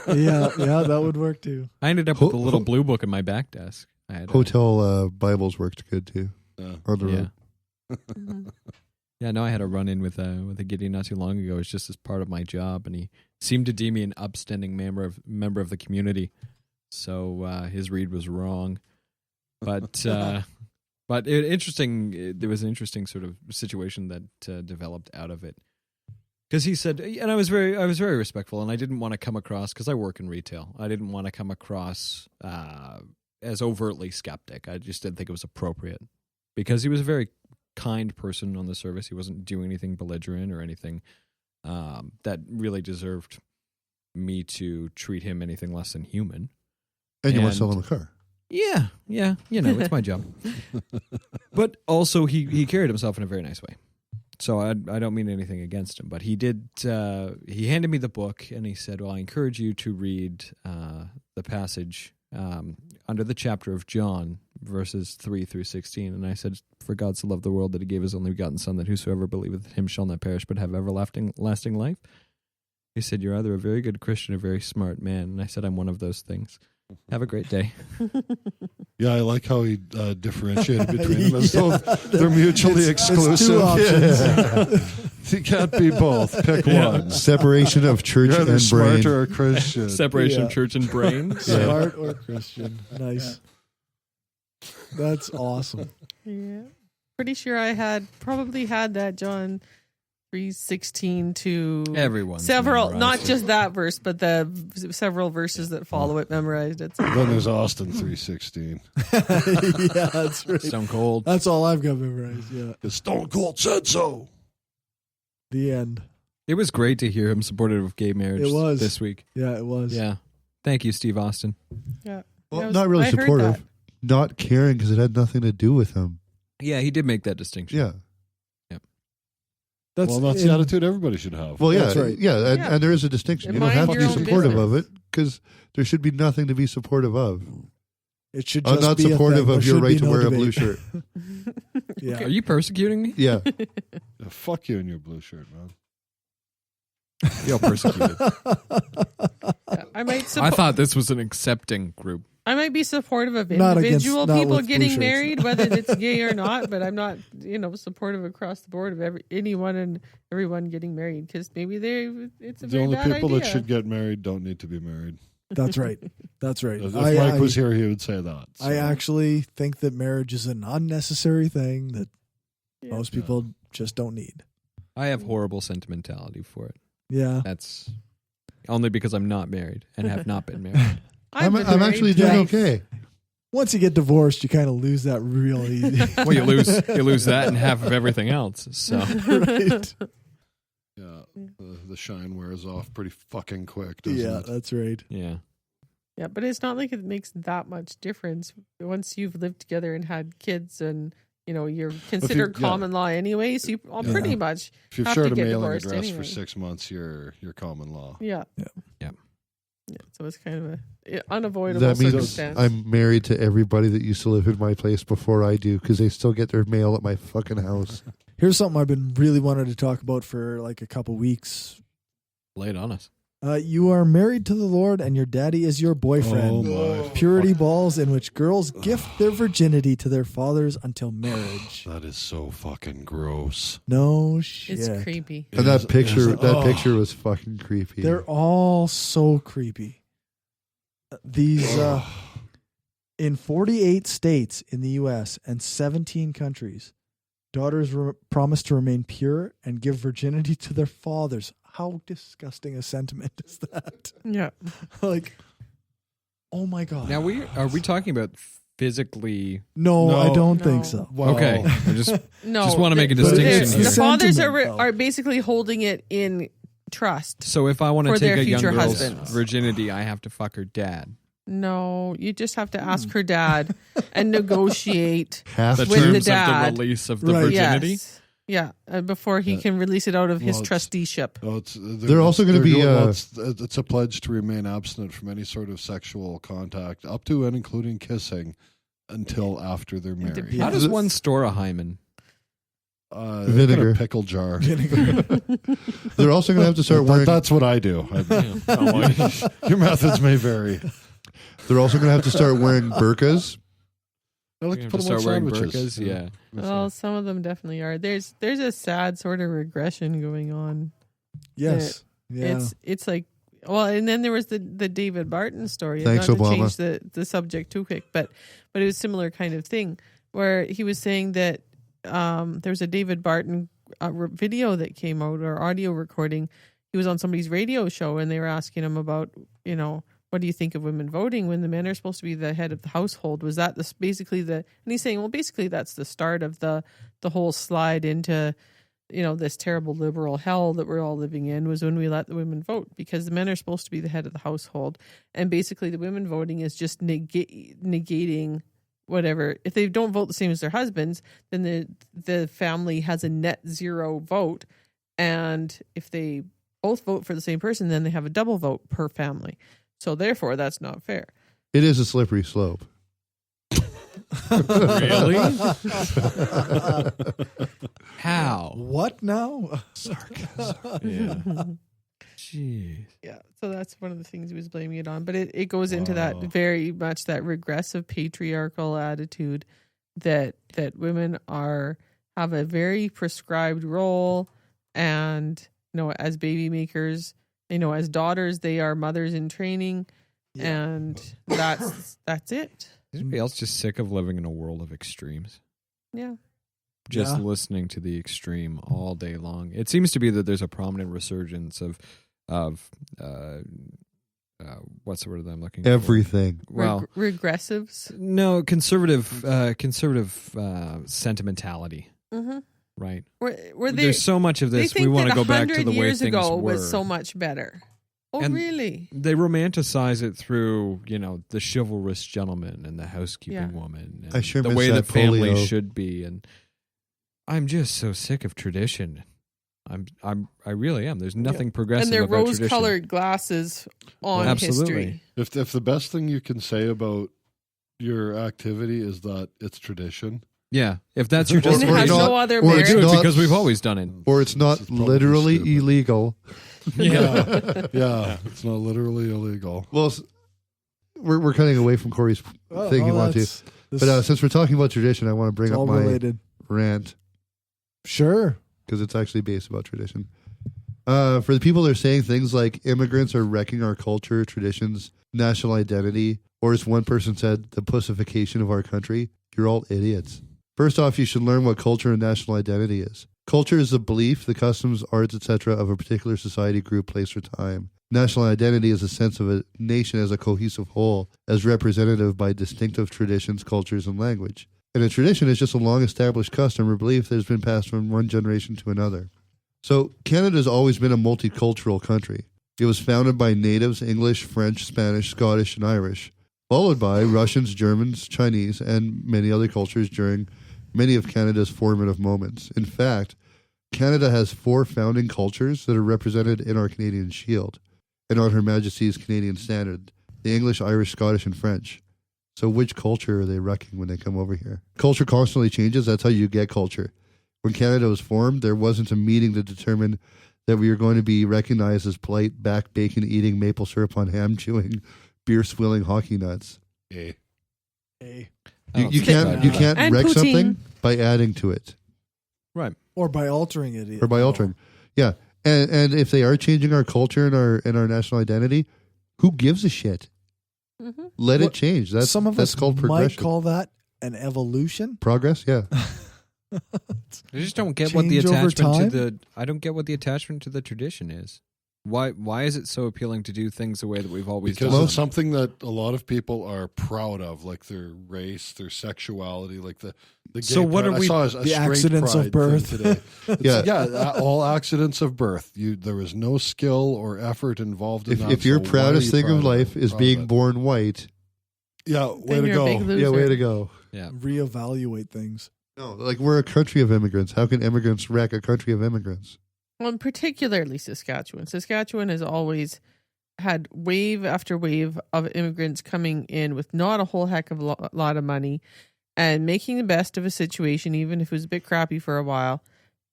S1: Yeah, that would work too.
S4: I ended up with a little blue book in my back desk. I had
S3: Hotel Bibles worked good too
S2: Yeah.
S3: on the
S4: yeah.
S3: road.
S5: Mm-hmm.
S4: Yeah, no, I had a run-in with a Gideon not too long ago. It's just as part of my job, and he seemed to deem me an upstanding member of the community. So his read was wrong, but there was an interesting sort of situation that developed out of it. Because he said, and I was very respectful, and I didn't want to come across, because I work in retail, I didn't want to come across as overtly skeptic. I just didn't think it was appropriate, because he was a very kind person on the service. He wasn't doing anything belligerent or anything that really deserved me to treat him anything less than human.
S3: And you want to
S4: And-
S3: sell them a car.
S4: Yeah, it's my job. But also, he carried himself in a very nice way. So I don't mean anything against him, but he did. He handed me the book, and he said, "Well, I encourage you to read the passage under the chapter of John, verses 3 through 16." And I said, "For God so loved the world that He gave His only begotten Son, that whosoever believeth in Him shall not perish, but have everlasting life." He said, "You're either a very good Christian or a very smart man." And I said, "I'm one of those things." Have a great day.
S2: Yeah, I like how he differentiated between them as though they're mutually
S1: It's
S2: exclusive.
S1: two options.
S2: You can't be both. Pick one.
S3: Separation of church
S2: You're either
S3: and
S2: smart
S3: brain.
S2: or a Christian.
S4: Separation
S1: Yeah.
S4: of church and brain.
S1: Smart or Christian. Nice. That's awesome.
S5: Yeah. Pretty sure I probably had that John 3:16 to
S4: Everyone's
S5: several,
S4: memorized
S5: not
S4: it.
S5: just that verse, but the several verses that follow it memorized. It's
S2: Then there's Austin 3:16.
S1: Yeah, that's right.
S4: Stone Cold.
S1: That's all I've got memorized. Yeah.
S2: Because Stone Cold said so.
S1: The end.
S4: It was great to hear him supportive of gay marriage
S1: It was.
S4: this week.
S1: Yeah, it was.
S4: Yeah. Thank you, Steve Austin.
S5: yeah.
S3: Well,
S5: I was-
S3: not really
S5: I heard
S3: supportive.
S5: that.
S3: Not caring because it had nothing to do with him.
S4: Yeah, he did make that distinction.
S3: Yeah.
S1: That's,
S2: Well, that's the attitude everybody should have.
S3: Well, yeah.
S1: That's right.
S3: Yeah.
S5: Yeah.
S3: And there is a distinction.
S5: And
S3: You don't
S5: mind
S3: have to
S5: your
S3: be
S5: own
S3: supportive
S5: business.
S3: of it because there should be nothing to be supportive of.
S1: It should
S3: I'm
S1: just
S3: not
S1: be a
S3: supportive
S1: thing.
S3: of
S1: There
S3: your
S1: should
S3: right
S1: be
S3: to
S1: no
S3: wear a
S1: debate.
S3: blue shirt.
S1: Yeah.
S4: Are you persecuting me?
S3: Yeah.
S2: Yeah, fuck you in your blue shirt, man.
S4: Feel persecuted.
S5: Yeah, I might.
S4: I thought this was an accepting group.
S5: I might be supportive of
S1: Not against-
S5: individual
S1: not
S5: people
S1: with blue
S5: getting
S1: shirts.
S5: married, whether it's gay or not. But I'm not, supportive across the board of anyone and everyone getting married because maybe it's a
S2: The
S5: very
S2: only
S5: bad
S2: people
S5: idea.
S2: that should get married don't need to be married.
S1: That's right. That's right.
S2: If Mike was here, he would say that. So.
S1: I actually think that marriage is an unnecessary thing that
S5: Yeah.
S1: most people just don't need.
S4: I have horrible sentimentality for it.
S1: Yeah.
S4: That's only because I'm not married and have not been married.
S3: I'm
S5: been
S3: actually
S5: married
S3: doing
S5: twice.
S3: okay.
S1: Once you get divorced, you kind of lose that real easy.
S4: Well, you lose that and half of everything else. So
S1: Right.
S2: Yeah, the shine wears off pretty fucking quick, doesn't
S1: Yeah,
S2: it?
S1: that's right.
S4: yeah.
S5: Yeah, but it's not like it makes that much difference once you've lived together and had kids, and you're considered common law anyway. So you pretty much
S2: if you've
S5: have
S2: shared
S5: to
S2: a
S5: get
S2: mailing
S5: divorced
S2: address
S5: anyway.
S2: for 6 months, you're common law.
S5: Yeah. So it's kind of a unavoidable
S3: That means
S5: circumstance.
S3: I'm married to everybody that used to live in my place before I do, because they still get their mail at my fucking house.
S1: Here's something I've been really wanting to talk about for like a couple weeks.
S4: Lay it on us.
S1: You are married to the Lord and your daddy is your boyfriend.
S2: Oh my.
S1: Purity balls in which girls gift their virginity to their fathers until marriage.
S2: That is so fucking gross.
S1: No shit.
S5: It's creepy.
S3: And that picture,
S2: Oh.
S3: picture was fucking creepy.
S1: They're all so creepy. These in 48 states in the U.S. and 17 countries, daughters promise to remain pure and give virginity to their fathers. How disgusting a sentiment is that?
S5: Yeah.
S1: Like, oh my god.
S4: Now are we talking about physically?
S1: No,
S2: No.
S1: I don't
S5: No.
S1: think so.
S2: Well,
S4: Okay, I just
S5: No.
S4: Just wanna make a
S5: the-
S4: distinction
S5: the
S4: here.
S5: The fathers
S1: Sentiment, though.
S5: are basically holding it in trust.
S4: so if I want to
S5: For their
S4: take a young
S5: future
S4: girl's
S5: husbands.
S4: virginity, I have to fuck her dad.
S5: No, you just have to ask her dad and negotiate.
S3: half
S4: The
S5: With the
S4: terms
S5: dad.
S4: of the release of the
S1: Right.
S4: virginity.
S5: Yes. Yeah, before he can release it out of his
S2: Well, it's-
S5: trusteeship.
S2: Oh,
S3: They're also gonna be,
S2: it's a pledge to remain abstinent from any sort of sexual contact, up to and including kissing, until after they're married.
S5: depends.
S4: How does one store a hymen?
S3: Vinegar.
S2: In a pickle jar.
S3: They're also going to have to start wearing.
S2: That's what I do. Your methods may vary.
S3: They're also going to have to start wearing burqas.
S2: I like
S4: You
S2: to
S4: have
S2: put
S4: to
S2: them on
S4: start wearing
S2: sandwiches.
S4: burqas. Yeah.
S5: Well, some of them definitely are. There's a sad sort of regression going on.
S1: Yes. Yeah.
S5: It's like, well, and then there was the David Barton story.
S3: Thanks,
S5: Not to
S3: Obama.
S5: change the subject too quick, but it was a similar kind of thing where he was saying that there was a David Barton video that came out, or audio recording. He was on somebody's radio show and they were asking him about, what do you think of women voting when the men are supposed to be the head of the household? Was that and he's saying, well, basically that's the start of the whole slide into, this terrible liberal hell that we're all living in, was when we let the women vote, because the men are supposed to be the head of the household. And basically the women voting is just negating whatever. If they don't vote the same as their husbands, then the family has a net zero vote. And if they both vote for the same person, then they have a double vote per family. So therefore, that's not fair.
S3: It is a slippery slope.
S4: Really? How?
S1: What now?
S4: Yeah. Jeez.
S5: Yeah. So that's one of the things he was blaming it on. But it goes into that very much that regressive patriarchal attitude that women have a very prescribed role, and as baby makers, as daughters, they are mothers in training, and that's it.
S4: Is anybody else just sick of living in a world of extremes?
S5: Yeah.
S4: Just
S1: Yeah.
S4: listening to the extreme all day long. It seems to be that there's a prominent resurgence of what's the word that I'm looking for?
S3: Everything.
S4: Well,
S5: Regressives.
S4: no, conservative sentimentality,
S5: Mm-hmm.
S4: right?
S5: Where they,
S4: There's so much of
S5: they
S4: this.
S5: think
S4: We want to
S5: that
S4: go back to
S5: 100
S4: the way
S5: years
S4: things
S5: ago
S4: were.
S5: was so much better. Oh,
S4: And
S5: really?
S4: They romanticize it through, the chivalrous gentleman and the housekeeping
S5: Yeah.
S4: woman, and
S3: I sure
S4: the
S3: miss
S4: way
S3: that
S4: the family
S3: polio.
S4: should be. And I'm just so sick of tradition. I really am. There's nothing progressive
S5: And their
S4: about tradition.
S5: rose-colored glasses on
S4: Absolutely.
S5: history.
S2: If the best thing you can say about your activity is that it's tradition,
S4: Yeah, if that's your
S3: Or-
S5: And it
S3: or
S5: has
S3: not-
S5: no other
S3: or
S4: we
S3: it's
S4: do
S5: merit.
S4: it
S3: not-
S4: because we've always done it.
S3: Or it's not
S2: This is probably
S3: literally
S2: stupid.
S3: illegal.
S2: yeah, it's not literally illegal.
S3: Well, we're cutting away from Corey's thing you want to. But since we're talking about tradition, I want to bring
S1: it's
S3: up
S1: all
S3: my
S1: related.
S3: rant,
S1: Sure.
S3: because it's actually based about tradition. For the people that are saying things like immigrants are wrecking our culture, traditions, national identity, or as one person said, the pussification of our country, you're all idiots. First off, you should learn what culture and national identity is. Culture is the belief, the customs, arts, etc. of a particular society, group, place, or time. National identity is a sense of a nation as a cohesive whole, as representative by distinctive traditions, cultures, and language. And a tradition is just a long-established custom or belief that has been passed from one generation to another. So Canada's always been a multicultural country. It was founded by natives, English, French, Spanish, Scottish, and Irish, followed by Russians, Germans, Chinese, and many other cultures during many of Canada's formative moments. In fact, Canada has 4 founding cultures that are represented in our Canadian Shield and on Her Majesty's Canadian Standard, the English, Irish, Scottish, and French. So which culture are they wrecking when they come over here? Culture constantly changes. That's how you get culture. When Canada was formed, there wasn't a meeting to determine that we were going to be recognized as polite, back bacon eating, maple syrup on ham chewing, beer swilling hockey nuts.
S2: Eh.
S3: You can't
S5: And
S3: wreck
S5: poutine.
S3: something by adding to it
S4: Right.
S1: Or by altering it.
S3: or by altering. Yeah, and if they are changing our culture and our national identity, who gives a shit?
S5: Mm-hmm.
S3: Let
S1: Well,
S3: it change. That's
S1: Some of
S3: that's
S1: us
S3: called
S1: might
S3: progression.
S1: call that an evolution.
S3: Progress. Yeah.
S4: I just don't get what the
S1: Change over
S4: attachment to
S1: time?
S4: I don't get what the attachment to the tradition is. Why is it so appealing to do things the way that we've always
S2: Because
S4: done?
S2: it's something that a lot of people are proud of, like their race, their sexuality, like the gay
S4: So what
S2: pride.
S4: are we-
S2: I saw a
S1: the
S2: straight
S1: accidents of
S2: pride thing
S1: birth?
S2: today.
S3: Yeah.
S2: All accidents of birth. There was no skill or effort involved in that.
S3: If your
S2: so why
S3: proudest
S2: are you
S3: thing of
S2: proud
S3: life is
S2: proud
S3: being
S2: of it?
S3: born white,
S2: Yeah, way
S5: Then
S2: to
S5: you're a big
S2: go.
S5: loser.
S3: yeah, way to go.
S4: Yeah.
S1: Reevaluate things.
S3: No, like we're a country of immigrants. How can immigrants wreck a country of immigrants?
S5: Well, and particularly Saskatchewan. Saskatchewan has always had wave after wave of immigrants coming in with not a whole heck of a lot of money and making the best of a situation, even if it was a bit crappy for a while,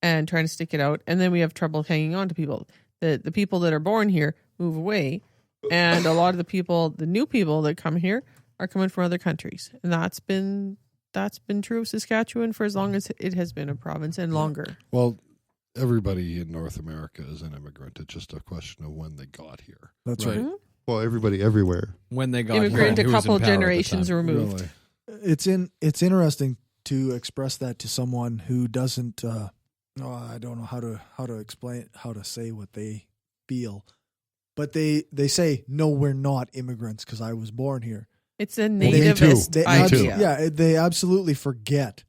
S5: and trying to stick it out. And then we have trouble hanging on to people. The people that are born here move away, and a lot of the new people that come here are coming from other countries, and that's been true of Saskatchewan for as long as it has been a province and longer.
S2: Well, everybody in North America is an immigrant. It's just a question of when they got here.
S1: That's
S4: Right.
S1: right.
S3: Well, everybody everywhere.
S4: When they got
S5: Immigrant
S4: here,
S5: a
S4: who was
S5: couple
S4: in power at the
S5: generations
S4: time?
S5: removed.
S2: Really?
S1: It's interesting to express that to someone who doesn't. I don't know how to explain how to say what they feel, but they say no, we're not immigrants because I was born here.
S5: It's a
S2: me
S5: nativist
S2: too. Me
S5: idea.
S2: too.
S1: Yeah, they absolutely forget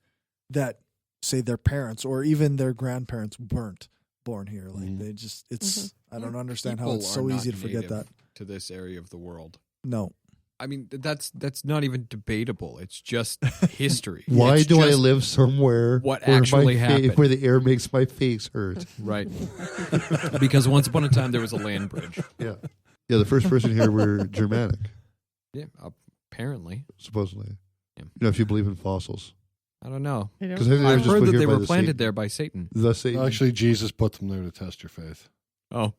S1: that, say, their parents or even their grandparents weren't born here. Like they just, it's. I don't understand how
S4: People
S1: it's
S4: are
S1: so
S4: not
S1: easy to forget
S4: native
S1: that.
S4: to this area of the world.
S1: No,
S4: I mean, that's not even debatable. It's just history.
S3: Why
S4: It's
S3: do I
S4: just-
S3: live somewhere
S4: what
S3: where
S4: actually
S3: my
S4: happened.
S3: where the air makes my face hurt?
S4: Right. Because once upon a time there was a land bridge.
S3: Yeah. Yeah, the first person here were Germanic,
S4: Yeah, apparently.
S3: supposedly.
S4: Yeah.
S3: You know, if you believe in fossils.
S4: I don't know.
S5: You know?
S3: Because I think they were
S4: I've
S3: just
S4: heard
S3: put
S4: that
S3: here
S4: they
S3: by
S4: were
S3: the
S4: planted
S3: Satan.
S4: there by Satan.
S3: The Satan.
S2: Actually, Jesus put them there to test your faith.
S4: Oh,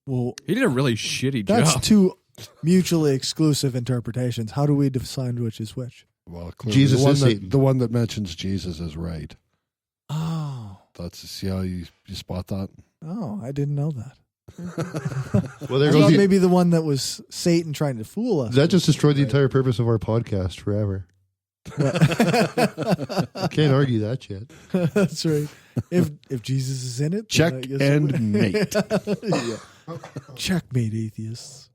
S1: well,
S4: he did a really shitty
S1: that's
S4: job.
S1: two mutually exclusive interpretations. How do we decide which is which?
S2: Well, clearly
S3: Jesus
S2: the one
S3: is
S2: that,
S3: Satan.
S2: The one that mentions Jesus is right.
S1: Oh,
S2: See how you spot that?
S1: I didn't know that.
S3: Well, there
S1: I
S3: goes
S1: thought
S3: the,
S1: maybe the one that was Satan trying to fool us.
S3: that just destroyed the
S1: Right.
S3: entire purpose of our podcast forever. Can't argue that shit.
S1: That's right. If Jesus is in it, then
S2: Check
S1: I guess
S2: and
S1: it would-
S2: mate.
S1: Yeah. Checkmate, atheists.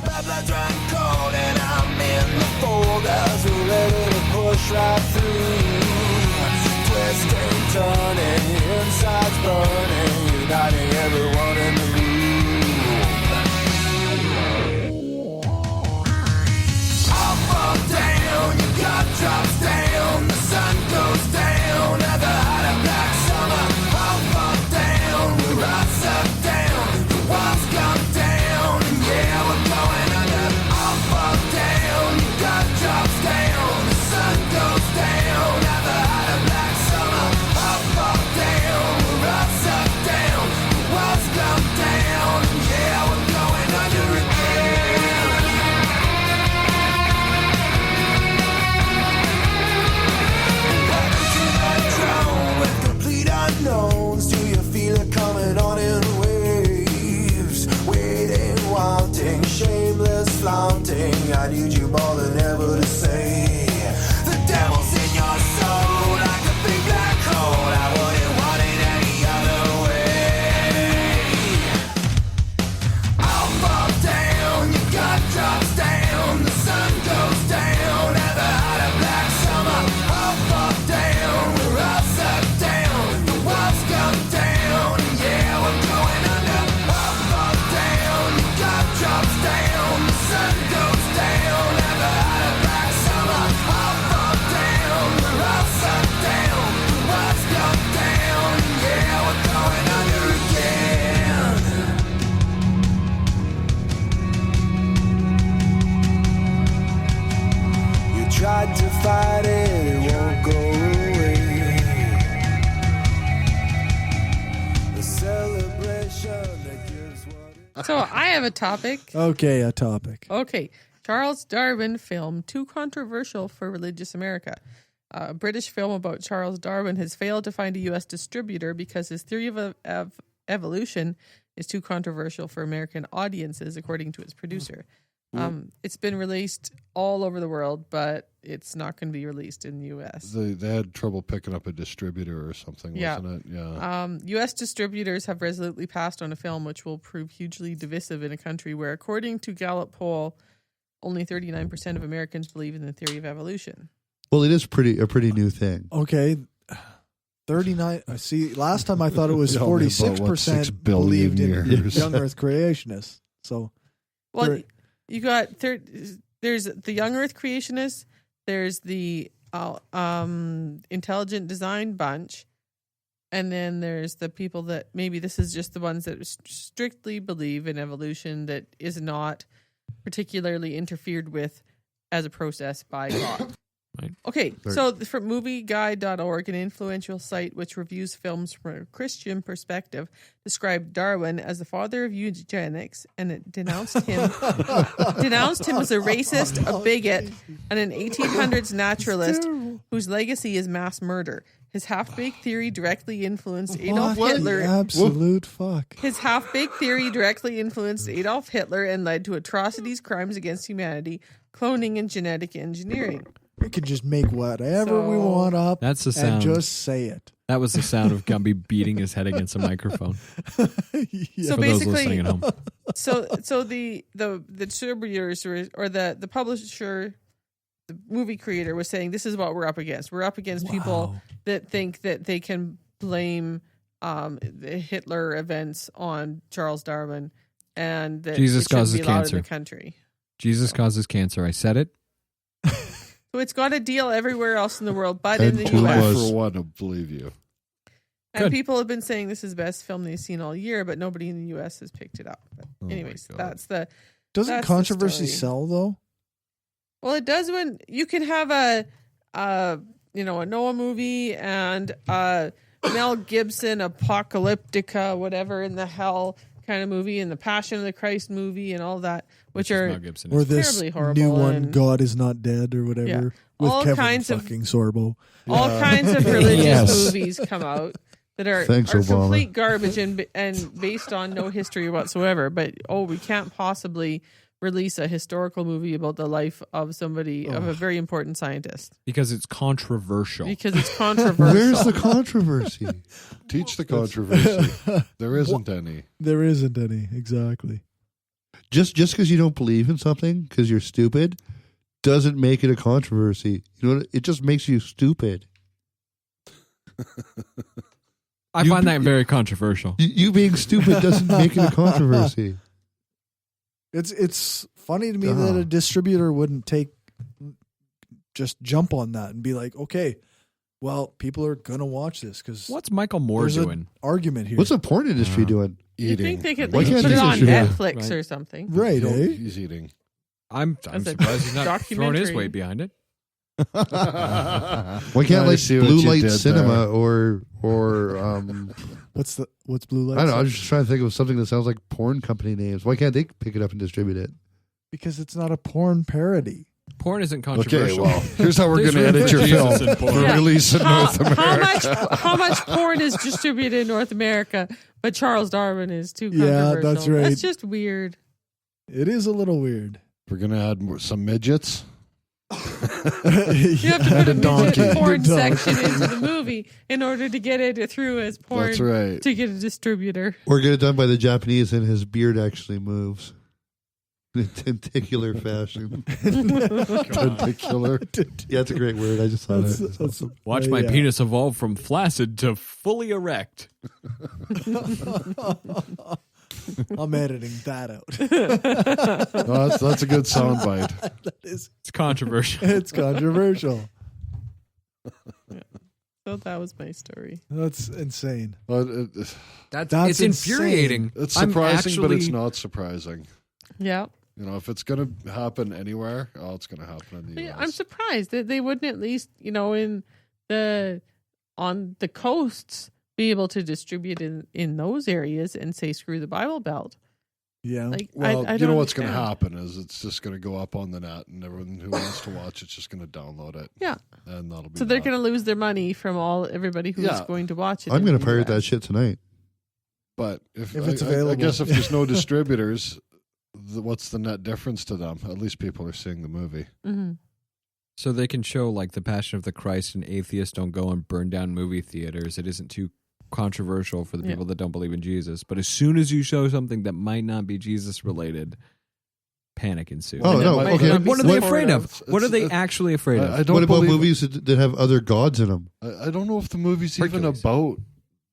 S7: My blood's running cold and I'm in the folders, ready to push right through. Twisting, turning, insides burning, uniting everyone in the room. Up, up, down, your gut drops down, the sun goes down at the height of black summer. Up, up, down, we're upside down, the walls come down, and yeah, we're going under. Up, up, down, your gut drops down, the sun goes down at the height of black summer. Up, up, down, we're upside down. fight it, it won't go away. The celebration that gives what it...
S5: So I have a topic.
S1: Okay, a topic.
S5: Okay. Charles Darwin film too controversial for religious America. A British film about Charles Darwin has failed to find a U.S. distributor because his theory of evolution is too controversial for American audiences, according to its producer. It's been released all over the world, but it's not going to be released in the U.S.
S2: They had trouble picking up a distributor or something, wasn't it? Yeah.
S5: U.S. distributors have resolutely passed on a film which will prove hugely divisive in a country where, according to Gallup poll, only 39% of Americans believe in the theory of evolution.
S3: Well, it is a pretty new thing.
S1: Okay. 39. See, last time I thought it was
S2: Yeah, about,
S1: 46%
S2: 6 billion
S1: believed in
S2: years.
S1: young Earth creationists. So,
S5: Well, you got there's the young Earth creationists, there's the intelligent design bunch, and then there's the people that maybe this is just the ones that strictly believe in evolution that is not particularly interfered with as a process by God.
S4: Right.
S5: Okay, so from movieguide.org, an influential site which reviews films from a Christian perspective, described Darwin as the father of eugenics, and it denounced him as a racist, a bigot, and an 1800s naturalist whose legacy is mass murder. His half-baked theory directly influenced Adolf Hitler.
S1: Absolute fuck.
S5: His half-baked theory directly influenced Adolf Hitler and led to atrocities, crimes against humanity, cloning, and genetic engineering.
S1: We can just make whatever we want up.
S4: That's the
S1: and
S4: sound.
S1: just say it.
S4: That was the sound of Gumby beating his head against a microphone.
S5: So
S4: For those
S5: basically,
S4: listening at home.
S5: so the distributors or the publisher, the movie creator was saying this is what we're up against. We're up against people that think that they can blame the Hitler events on Charles Darwin and that
S4: Jesus
S5: it shouldn't
S4: causes
S5: be allowed
S4: cancer.
S5: in the country.
S4: Jesus causes cancer. I said it.
S5: So it's got a deal everywhere else in the world, but
S3: And
S5: in the
S3: two
S2: I,
S5: U.S.
S3: was-
S2: for one, believe you.
S5: And
S4: Good.
S5: people have been saying this is the best film they've seen all year, but nobody in the U.S. has picked it up. But
S2: Oh my
S5: anyways,
S2: God.
S5: that's the...
S1: Doesn't
S5: That's the
S1: controversy
S5: story.
S1: sell, though?
S5: Well, it does when you can have a Noah movie and Mel Gibson apocalyptica, whatever in the hell kind of movie, and the Passion of the Christ movie and all that, which
S4: Mel
S5: are
S4: Gibson.
S1: Or this
S5: terribly horrible
S1: new one,
S5: and-
S1: God is Not Dead, or whatever,
S5: Yeah.
S1: with
S5: All
S1: Kevin
S5: kinds of-
S1: fucking Sorbo.
S5: all kinds of religious
S4: Yes.
S5: movies come out that are
S3: Thanks,
S5: are
S3: Obama.
S5: complete garbage and based on no history whatsoever. But we can't possibly release a historical movie about the life of somebody of a very important scientist
S4: Because it's controversial.
S5: because it's controversial.
S3: Where's the controversy?
S2: Teach the controversy. There isn't any.
S1: There isn't any, exactly.
S3: Just because you don't believe in something because you're stupid doesn't make it a controversy. You know what? It just makes you stupid.
S4: I
S3: You-
S4: find that very controversial.
S3: You being stupid doesn't make it a controversy.
S1: It's funny to me that a distributor wouldn't just jump on that and be like, okay, well, people are gonna watch this because
S4: What's Michael Moore
S1: there's
S4: doing?
S1: an argument here.
S3: What's the porn industry doing?
S5: You
S2: Eating.
S5: think they could at
S3: Why
S5: least
S3: can't
S5: put it
S3: they
S5: on
S3: just- yeah.
S5: Netflix
S4: Right.
S5: or something?
S1: right?
S2: No,
S1: Eh?
S2: he's eating.
S4: I'm
S5: As a
S4: surprised he's not throwing his
S5: documentary.
S4: weight behind it.
S3: Why can't
S2: I
S3: like
S2: see what
S3: blue
S2: you
S3: light
S2: did
S3: cinema or
S1: What's blue light?
S3: I don't know. I'm just trying to think of something that sounds like porn company names. Why can't they pick it up and distribute it?
S1: Because it's not a porn parody.
S4: Porn isn't
S2: Okay,
S4: controversial.
S2: well, here's how we're
S4: There's
S2: going to edit your
S4: room for Jesus
S2: film
S4: in porn.
S2: for
S5: Yeah.
S2: release in North America.
S5: How much porn is distributed in North America, but Charles Darwin is too
S1: Yeah,
S5: controversial?
S1: that's right.
S5: That's just weird.
S1: It is a little weird.
S2: We're going to add some midgets.
S5: You have to put a midget porn section into the movie in order to get it through as porn
S2: That's right.
S5: to get a distributor.
S3: Or get it done by the Japanese and his beard actually moves in a tentacular fashion.
S2: Tentacular.
S3: Yeah, that's a great word. I just thought it.
S1: That's-
S4: Watch my
S1: yeah.
S4: penis evolve from flaccid to fully erect.
S1: I'm editing that out.
S2: No, that's a good soundbite.
S4: It's controversial.
S1: It's controversial.
S5: So that was my story.
S1: That's insane.
S2: Well,
S4: That's
S1: That's
S4: it's infuriating.
S2: it's
S4: I'm
S2: surprising, but it's
S4: actually-
S2: not surprising.
S5: Yeah.
S2: You know, if it's going to happen anywhere, it's going to happen in the U.S.
S5: I'm surprised that they wouldn't at least, on the coasts be able to distribute in those areas and say screw the Bible Belt.
S1: Yeah.
S5: Like,
S2: Well,
S5: I
S2: you
S5: don't
S2: know what's going to
S5: understand.
S2: happen is it's just going to go up on the net, and everyone who wants to watch it's just going to download it.
S5: Yeah.
S2: And that'll be
S5: So they're
S2: that.
S5: going to lose their money from everybody who's
S2: Yeah.
S5: going to watch it.
S3: I'm
S5: in
S3: going
S5: the
S3: to pirate that
S5: US.
S3: shit tonight.
S2: But if
S1: it's
S2: I
S1: available.
S2: guess if there's no distributors, what's the net difference to them? At least people are seeing the movie.
S5: Mhm.
S4: So they can show like the Passion of the Christ, and atheists don't go and burn down movie theaters. It isn't too controversial for the people that don't believe in Jesus. But as soon as you show something that might not be Jesus related, panic ensues.
S3: Oh,
S5: And it
S3: no,
S5: might
S3: okay.
S5: not be
S4: What are they
S5: supported.
S4: afraid of? What are they
S2: It's-
S4: actually afraid of?
S2: I don't
S3: What about
S2: believe-
S3: movies that have other gods in them?
S2: I don't know if the movie's even
S4: Hercules.
S2: about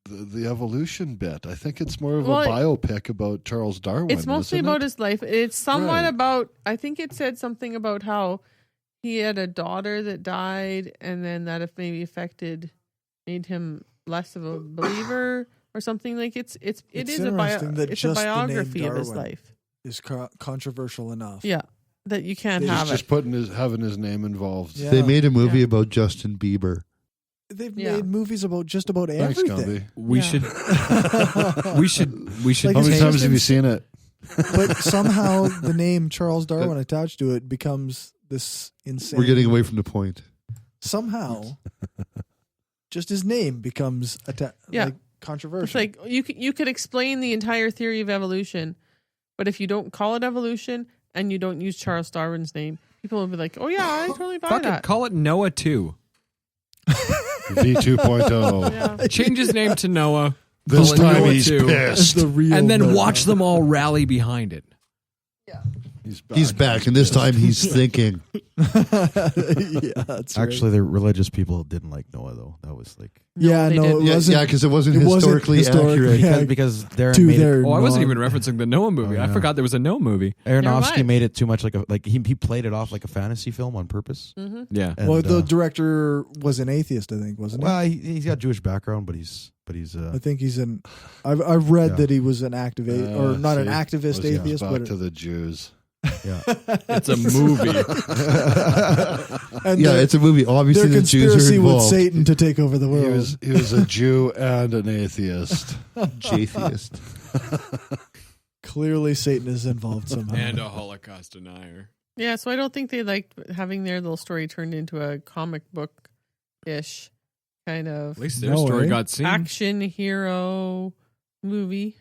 S2: the evolution bit. I think it's more of
S5: Well,
S2: a biopic about Charles Darwin.
S5: It's mostly
S2: isn't
S5: about
S2: it?
S5: his life. It's somewhat
S2: Right.
S5: about, I think it said something about how he had a daughter that died, and then that if maybe made him less of a believer or something. Like it is
S1: interesting that
S5: it's a
S1: just the name
S5: biography of his
S1: Darwin
S5: life.
S1: is controversial enough.
S5: Yeah, that you can't
S1: He's
S5: have
S2: He's
S5: it.
S2: just having his name involved.
S1: Yeah.
S3: They made a movie
S5: Yeah.
S3: about Justin Bieber.
S1: They've
S5: Yeah.
S1: made movies about just about
S2: Thanks,
S1: everything.
S2: Gumby.
S4: We
S5: Yeah.
S4: should. We should.
S1: Like
S2: How
S1: it's
S2: many
S1: just
S2: times have you seen it?
S1: But somehow the name Charles Darwin attached to it becomes this insane.
S3: We're getting away from the point.
S1: Somehow, just his name becomes
S5: Yeah.
S1: like controversial.
S5: It's like you could explain the entire theory of evolution, but if you don't call it evolution and you don't use Charles Darwin's name, people will be like, "Oh yeah, I totally buy
S4: Fuck
S5: that."
S4: it. Call it Noah 2.
S2: V2.0.
S5: Yeah.
S4: Change his name to Noah.
S2: This
S4: call it
S2: time
S4: Noah
S2: he's
S4: 2,
S2: pissed.
S1: the real
S4: and then
S1: Noah.
S4: watch them all rally behind it.
S3: He's back, and this time he's thinking.
S1: Yeah, that's right.
S6: Actually, the religious people didn't like Noah, though. That was like
S1: Yeah,
S5: they
S1: no,
S5: didn't.
S1: it wasn't.
S3: Yeah, because it wasn't
S1: it wasn't
S3: historically
S1: historically
S3: accurate.
S6: because Darren
S1: to
S6: made
S1: their
S6: it,
S4: Oh, I wasn't
S1: non-
S4: even referencing the Noah movie.
S6: Oh,
S4: I
S6: yeah.
S4: forgot there was a Noah movie.
S6: Aronofsky
S5: right.
S6: made it too much like he played it off like a fantasy film on purpose.
S5: Mhm.
S4: Yeah.
S6: And,
S1: Well, the director was an atheist, I think, wasn't he?
S6: well, he's got Jewish background, but he's
S1: I think he's an. I've read
S6: Yeah.
S1: that he was an activist, or not an
S2: See,
S1: activist
S2: was
S1: atheist,
S2: back
S1: but
S2: to the Jews.
S6: yeah.
S4: It's a movie.
S1: and
S3: Yeah,
S1: their-
S3: it's a movie. Obviously,
S1: their
S3: the Jews are
S1: conspiracy with
S3: involved.
S1: Satan to take over the
S2: He
S1: world.
S2: was a Jew and an atheist.
S3: Jatheist.
S1: Clearly, Satan is involved somehow.
S4: And a Holocaust denier.
S5: Yeah, so I don't think they liked having their little story turned into a comic book ish kind of
S4: At least their
S1: No,
S4: story
S1: eh?
S4: got seen.
S5: action hero movie.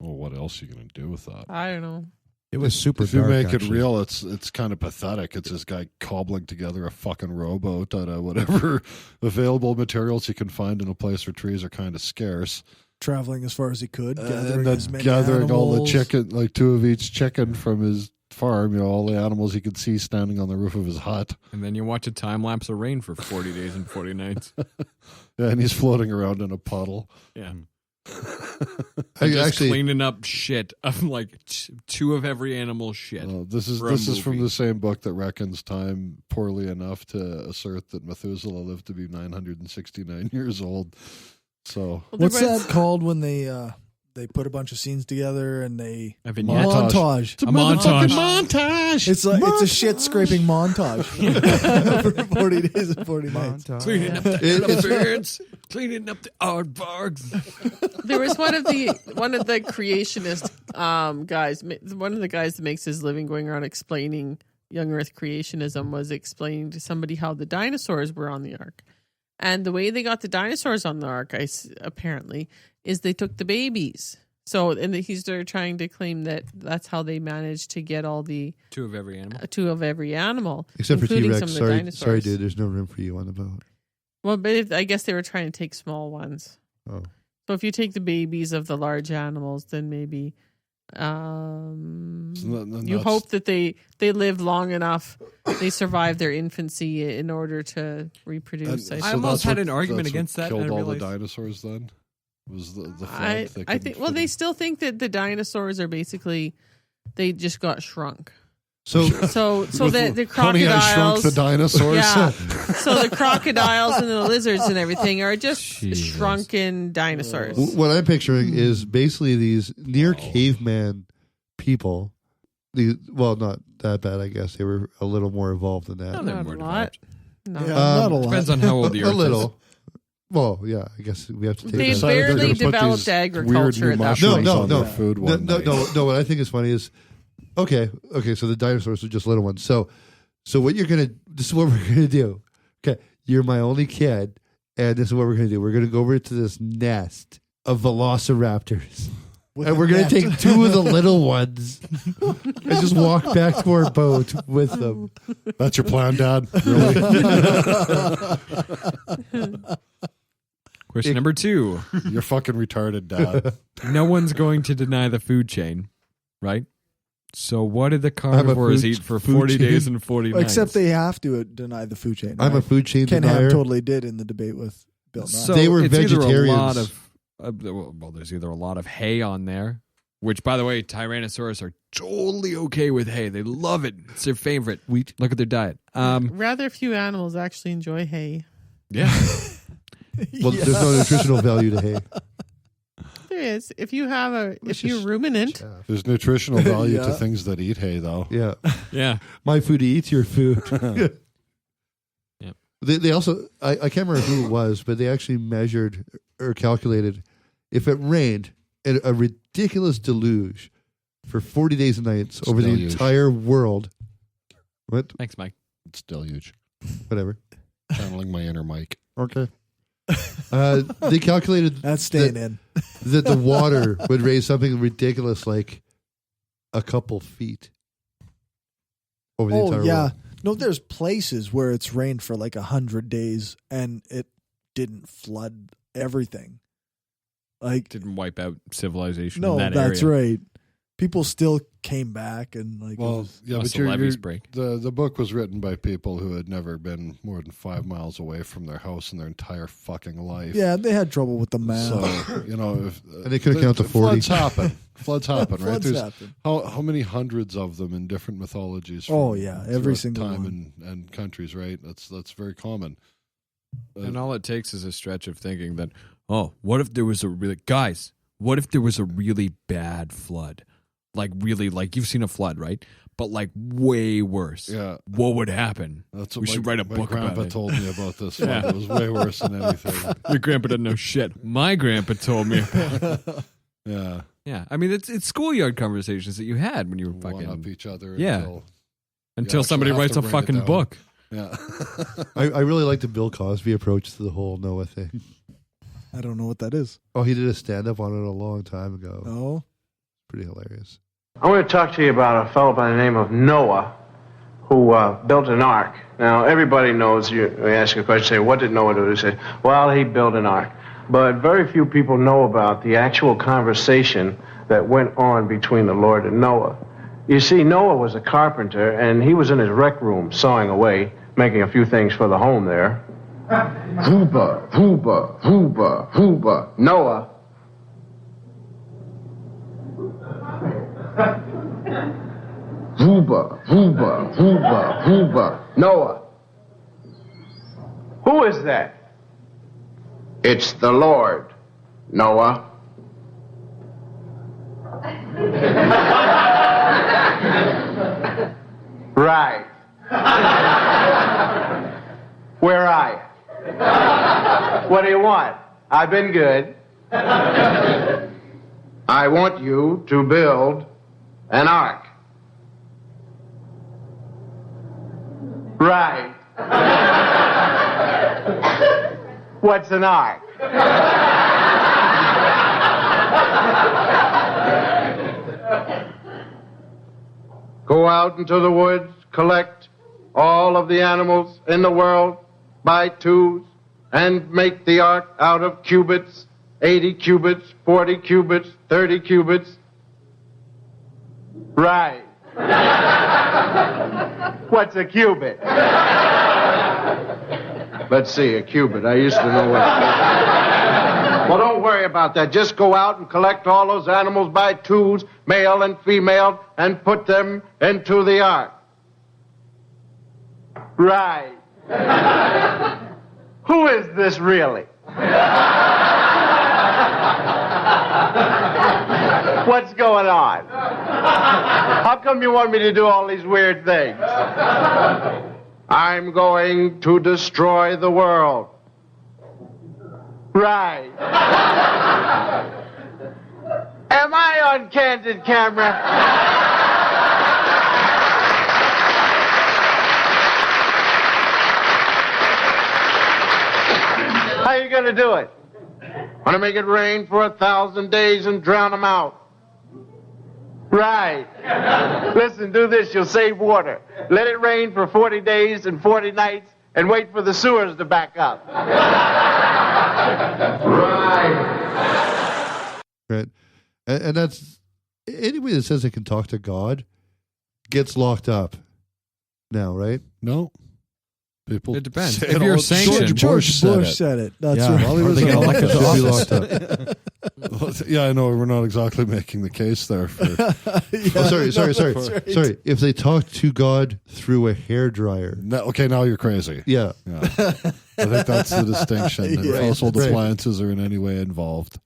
S2: Well, what else are you going to do with that?
S5: I don't know.
S6: It was super
S2: If you
S6: dark,
S2: make it
S6: actually.
S2: real, it's kind of pathetic. It's this guy cobbling together a fucking rowboat out of whatever available materials he can find in a place where trees are kind of scarce.
S1: Traveling as far as he could, gathering
S2: And then
S1: as many
S2: gathering all the
S1: animals.
S2: chicken, like 2 of each chicken from his farm, all the animals he could see standing on the roof of his hut.
S4: And then you watch a time lapse of rain for 40 days and 40 nights.
S2: Yeah, and he's floating around in a puddle.
S4: Yeah.
S3: I
S4: Just
S3: actually,
S4: cleaning up shit of like 2 of every animal shit.
S2: This is
S4: For a
S2: from
S4: movie.
S2: the same book that reckons time poorly enough to assert that Methuselah lived to be 969 years old. So
S5: Well,
S1: What's
S5: there was-
S1: that called when they put a bunch of scenes together and they
S4: A vignette.
S1: montage?
S4: A montage.
S2: montage.
S1: It's like it's a shit scraping montage for 40 days and 40 nights.
S4: Cleaning up the elephants, cleaning up the aardvarks.
S5: There was one of the creationist guys. One of the guys that makes his living going around explaining young Earth creationism was explaining to somebody how the dinosaurs were on the ark, and the way they got the dinosaurs on the ark, apparently, is they took the babies. So, and he's there trying to claim that that's how they managed to get all the
S4: 2 of every animal.
S5: 2 of every animal,
S3: except for
S5: including
S3: T-Rex.
S5: some of the
S3: Sorry,
S5: dinosaurs.
S3: dude. There's no room for you on the boat.
S5: Well, but I guess they were trying to take small ones.
S3: Oh.
S5: So if you take the babies of the large animals, then maybe you hope that they live long enough, they survive their infancy in order to reproduce.
S2: And
S5: I
S4: I
S5: suppose.
S4: almost
S2: that's
S4: had
S2: what-
S4: an argument
S2: that's what
S4: against that,
S2: Killed
S4: and I
S2: all the
S4: realized-
S2: dinosaurs. Then was the flood.
S5: I think. Well, they still think that the dinosaurs are basically they just got shrunk.
S3: So
S5: So the
S2: Honey, I Shrunk
S5: crocodiles.
S2: the Dinosaurs.
S5: Yeah. So the crocodiles and the lizards and everything are just
S4: Jesus.
S5: shrunken dinosaurs.
S3: what I'm picturing is basically these near caveman people not that bad, I guess. They were a little more evolved than that.
S4: No, they're
S5: Not
S4: more
S5: a lot.
S4: developed.
S5: No.
S1: Not a lot.
S4: Depends on how old the
S3: A
S4: earth
S3: little. Well, yeah, I guess we have to take
S5: They
S3: that.
S2: decided they're
S5: barely
S2: gonna put
S5: developed
S2: these
S5: agriculture
S2: weird new
S5: at that
S2: mushrooms
S3: No,
S2: on
S3: no,
S2: their food
S3: No,
S2: one night.
S3: no. What I think is funny is, okay. So the dinosaurs are just little ones. So what this is what we're gonna do. Okay, you're my only kid, and this is what we're gonna do. We're gonna go over to this nest of velociraptors,
S1: With
S3: and
S1: a
S3: we're gonna
S1: net.
S3: take 2 of the little ones and just walk back to our boat with them.
S2: That's your plan, Dad? Really?
S4: Question number 2.
S2: You're fucking retarded, Dad.
S4: No one's going to deny the food chain, right? So what did the carnivores
S3: food-
S4: eat for
S3: food
S4: 40
S3: chain.
S4: days and 40 nights?
S1: Except they have to deny the food chain.
S3: I'm a
S1: right?
S3: food chain
S1: Ken
S3: denier.
S1: Ham totally did in the debate with Bill Nye.
S4: So
S3: They were
S4: it's either
S3: vegetarians.
S4: a lot of, there's either a lot of hay on there, which, by the way, Tyrannosaurus are totally okay with hay. They love it. It's their favorite.
S3: Wheat.
S4: Look at their diet.
S5: Rather few animals actually enjoy hay.
S4: Yeah.
S3: Well, there's no nutritional value to hay.
S5: There is. If you're ruminant,
S2: There's nutritional value
S1: Yeah.
S2: to things that eat hay, though.
S3: Yeah.
S4: Yeah.
S3: My food eats your food.
S4: Yep.
S3: They also, I can't remember who it was, but they actually measured or calculated if it rained a ridiculous deluge for 40 days and nights over the
S2: Deluge.
S3: entire world. What?
S4: Thanks, Mike.
S2: It's deluge.
S3: Whatever.
S2: Channeling my inner Mike.
S3: Okay. They calculated
S1: That's staying in.
S3: that the water would raise something ridiculous like a couple feet over the
S1: Oh
S3: entire
S1: yeah.
S3: world.
S1: No, there's places where it's rained for like 100 days and it didn't flood everything. Like
S4: Didn't wipe out civilization
S1: no,
S4: in that
S1: that's
S4: area.
S1: right. People still came back and like it
S2: Well,
S1: was-
S2: yeah,
S4: Unless
S2: but
S4: the levees break.
S2: the book was written by people who had never been more than 5 miles away from their house in their entire fucking life.
S1: yeah, they had trouble with the math.
S2: So, if
S3: And they couldn't count to 40.
S2: Floods happen. Floods happen, right?
S1: Floods
S2: There's
S1: happen.
S2: how many hundreds of them in different mythologies?
S1: Oh, yeah, every
S2: throughout
S1: single
S2: time
S1: one.
S2: and countries, right? That's very common.
S4: And all it takes is a stretch of thinking that, what if there was what if there was a really bad flood? Like really, like you've seen a flood, right? But like way worse.
S2: Yeah.
S4: What would happen?
S2: That's what
S4: We should write a
S2: my
S4: book about
S2: grandpa
S4: it.
S2: told me about this
S4: Yeah.
S2: one. It was way worse than anything.
S4: Your grandpa doesn't know shit. My grandpa told me.
S2: Yeah.
S4: Yeah, I mean it's schoolyard conversations that you had when you were
S2: One up
S4: fucking
S2: each other
S4: Yeah. until
S2: actually
S4: somebody
S2: have
S4: writes
S2: to
S4: a
S2: write it
S4: fucking
S2: down.
S4: book.
S2: Yeah.
S3: I really like the Bill Cosby approach to the whole Noah thing.
S1: I don't know what that is.
S3: Oh, he did a stand-up on it a long time ago.
S1: No.
S3: Pretty hilarious.
S8: I want to talk to you about a fellow by the name of Noah who built an ark. Now, everybody knows, you ask a question, say, what did Noah do? They say, well, he built an ark. But very few people know about the actual conversation that went on between the Lord and Noah. You see, Noah was a carpenter, and he was in his rec room sawing away, making a few things for the home there. Hooba, hooba, hooba, hooba. Noah. Hooba, hooba, hooba, hooba. Noah. Who is that? It's the Lord, Noah. Right. Where are you? What do you want? I've been good. I want you to build an ark. Right. What's an ark? Go out into the woods, collect all of the animals in the world by twos, and make the ark out of cubits, 80 cubits, 40 cubits, 30 cubits. Right. What's a cubit? Let's see, a cubit. I used to know what. Well, don't worry about that. Just go out and collect all those animals by twos, male and female, and put them into the ark. Right. Who is this really? What's going on? How come you want me to do all these weird things? I'm going to destroy the world. Right. Am I on candid camera? How you gonna do it? Want to make it rain for 1,000 days and drown them out? Right. Listen, do this, you'll save water. Let it rain for 40 days and 40 nights and wait for the sewers to back up. Right.
S3: Right. And that's anybody that says they can talk to God gets locked up now, right?
S2: No. People
S4: It depends.
S2: say
S4: If
S2: it
S4: you're
S2: all-
S4: sanctioned-
S2: George said it.
S1: said it. That's
S6: Yeah,
S1: right.
S6: while he was
S3: They
S6: in
S3: should
S6: office.
S3: be locked up.
S2: Yeah, I know. We're not exactly making the case there. For,
S3: Oh, sorry.
S1: that's right.
S3: Sorry. If they talk to God through a hairdryer.
S2: no, okay, now you're crazy.
S3: Yeah.
S2: Yeah. I think that's the distinction. If
S1: Yeah.
S2: household
S3: Right.
S2: appliances are in any way involved,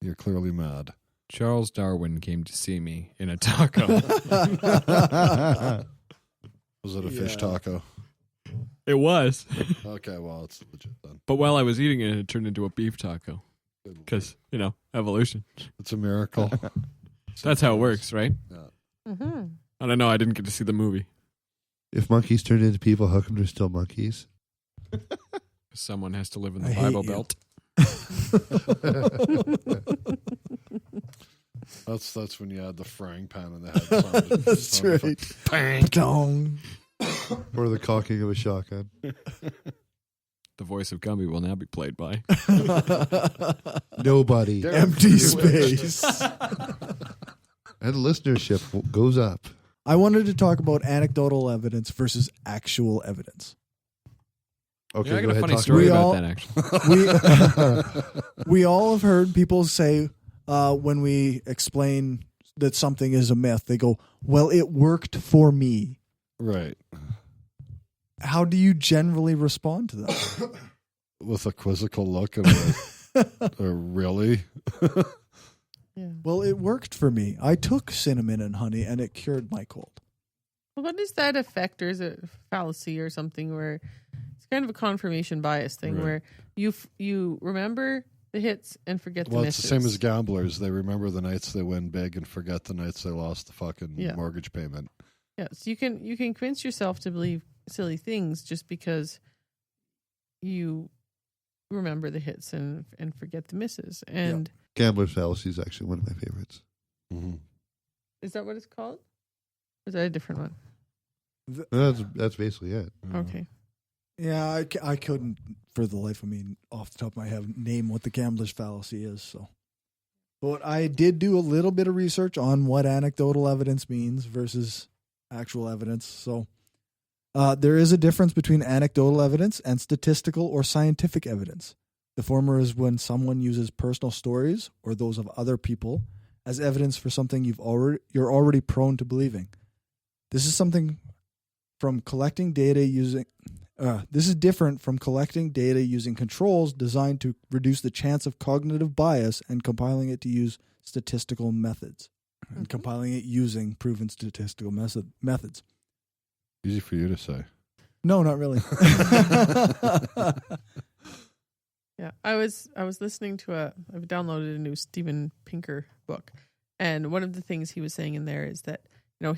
S2: you're clearly mad.
S4: Charles Darwin came to see me in a taco.
S2: Was it a fish taco?
S4: It was.
S2: Okay, well, it's legit then.
S4: But while I was eating it, it turned into a beef taco. Because, evolution.
S2: It's a miracle.
S4: That's how it works, right?
S5: Mm-hmm.
S4: I don't know. I didn't get to see the movie.
S3: If monkeys turned into people, how come they're still monkeys?
S4: Someone has to live in the
S1: I hate
S4: Bible
S1: you.
S4: Belt.
S2: That's when you add the frying pan in the head.
S1: That's right.
S2: Bang.
S1: Dong.
S3: Or the cocking of a shotgun?
S4: The voice of Gumby will now be played by.
S3: Nobody.
S1: Empty space.
S3: And listenership goes up.
S1: I wanted to talk about anecdotal evidence versus actual evidence.
S3: Okay,
S4: Yeah, I
S3: go
S4: got a
S3: ahead.
S4: funny
S3: Talk
S4: story
S3: about
S4: about
S3: it.
S4: that, actually.
S1: We all have heard people say when we explain that something is a myth, they go, "Well, it worked for me."
S2: Right.
S1: How do you generally respond to that?
S2: With a quizzical look and really?
S5: Yeah.
S1: Well, it worked for me. I took cinnamon and honey, and it cured my cold.
S5: Well, what is that effect, or is it fallacy or something where it's kind of a confirmation bias thing
S2: Right.
S5: where you remember the hits and forget the
S2: Well, it's
S5: misses?
S2: the same as gamblers. They remember the nights they win big and forget the nights they lost the fucking
S5: Yeah.
S2: mortgage payment.
S5: Yes, you can convince yourself to believe silly things just because you remember the hits and forget the misses. And
S3: Gambler's fallacy is actually one of my favorites.
S2: Mm-hmm.
S5: is that what it's called? Or is that a different one?
S3: That's basically it.
S5: Okay.
S1: Yeah, I couldn't, for the life of me, off the top of my head, name what the gambler's fallacy is. So, but I did do a little bit of research on what anecdotal evidence means versus actual evidence. So, there is a difference between anecdotal evidence and statistical or scientific evidence. The former is when someone uses personal stories or those of other people as evidence for something you're already prone to believing. This is something from collecting data using. This is different from collecting data using controls designed to reduce the chance of cognitive bias and compiling it to use statistical methods. And compiling it using proven statistical methods.
S2: Easy for you to say.
S1: No, not really.
S5: Yeah, I was listening to I've downloaded a new Steven Pinker book, and one of the things he was saying in there is that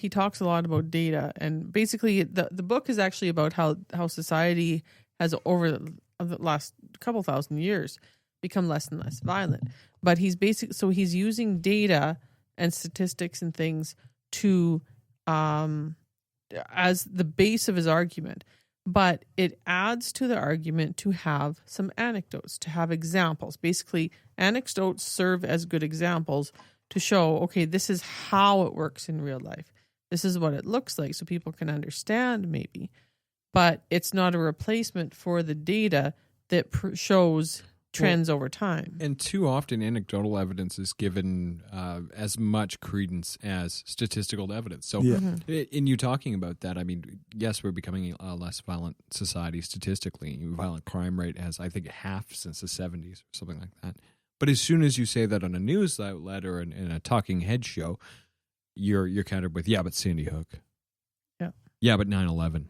S5: he talks a lot about data, and basically the book is actually about how society has over the last couple thousand years become less and less violent. But he's using data and statistics and things to as the base of his argument. But it adds to the argument to have some anecdotes, to have examples. Basically, anecdotes serve as good examples to show, okay, this is how it works in real life. This is what it looks like so people can understand maybe. But it's not a replacement for the data that shows trends over time.
S4: And too often, anecdotal evidence is given as much credence as statistical evidence. So, in you talking about that, I mean, yes, we're becoming a less violent society statistically. Violent crime rate has, I think, half since the 70s or something like that. But as soon as you say that on a news outlet or in a talking head show, you're countered with, yeah, but Sandy Hook.
S5: Yeah.
S4: Yeah, but 9/11.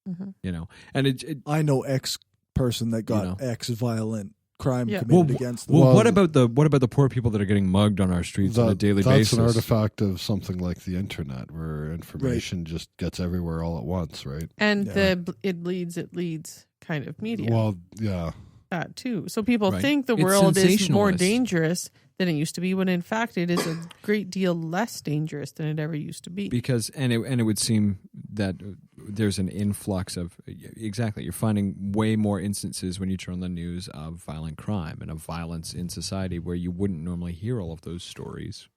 S5: Mm-hmm.
S4: You know, and it
S1: I know X person that got
S4: You know.
S1: X violent crime
S5: Yeah.
S1: committed against them.
S4: well, what about the poor people that are getting mugged on our streets on a daily
S2: that's
S4: basis?
S2: an artifact of something like the internet, where information just gets everywhere all at once, right?
S5: And
S1: Yeah.
S5: it leads kind of media.
S2: Well, yeah.
S5: That too. So people
S4: Right.
S5: think the
S4: It's
S5: world is more
S4: sensationalist.
S5: dangerous than it used to be, when in fact it is a great deal less dangerous than it ever used to be.
S4: Because it would seem that there's an influx of exactly. You're finding way more instances when you turn on the news of violent crime and of violence in society where you wouldn't normally hear all of those stories,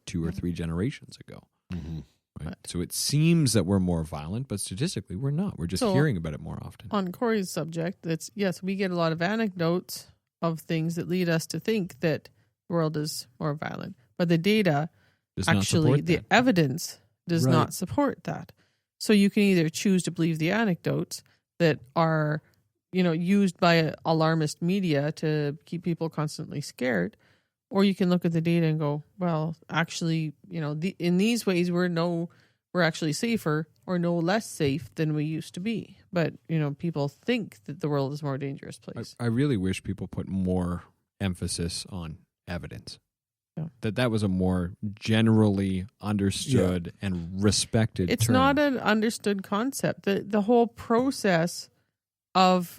S4: 2 or 3 generations ago.
S2: Mm-hmm.
S4: Right? So it seems that we're more violent, but statistically we're not. We're just
S5: So,
S4: hearing about it more often.
S5: On Corey's subject, that's yes, we get a lot of anecdotes of things that lead us to think that the world is more violent, but the data
S4: Does not
S5: actually,
S4: support
S5: the
S4: that.
S5: evidence does
S1: Right.
S5: not support that. So you can either choose to believe the anecdotes that are, used by alarmist media to keep people constantly scared, or you can look at the data and go, well, actually, in these ways we're actually safer or no less safe than we used to be. But people think that the world is a more dangerous place.
S4: I really wish people put more emphasis on evidence.
S5: Yeah.
S4: That was a more generally understood and respected
S5: It's
S4: term.
S5: not an understood concept. The whole process of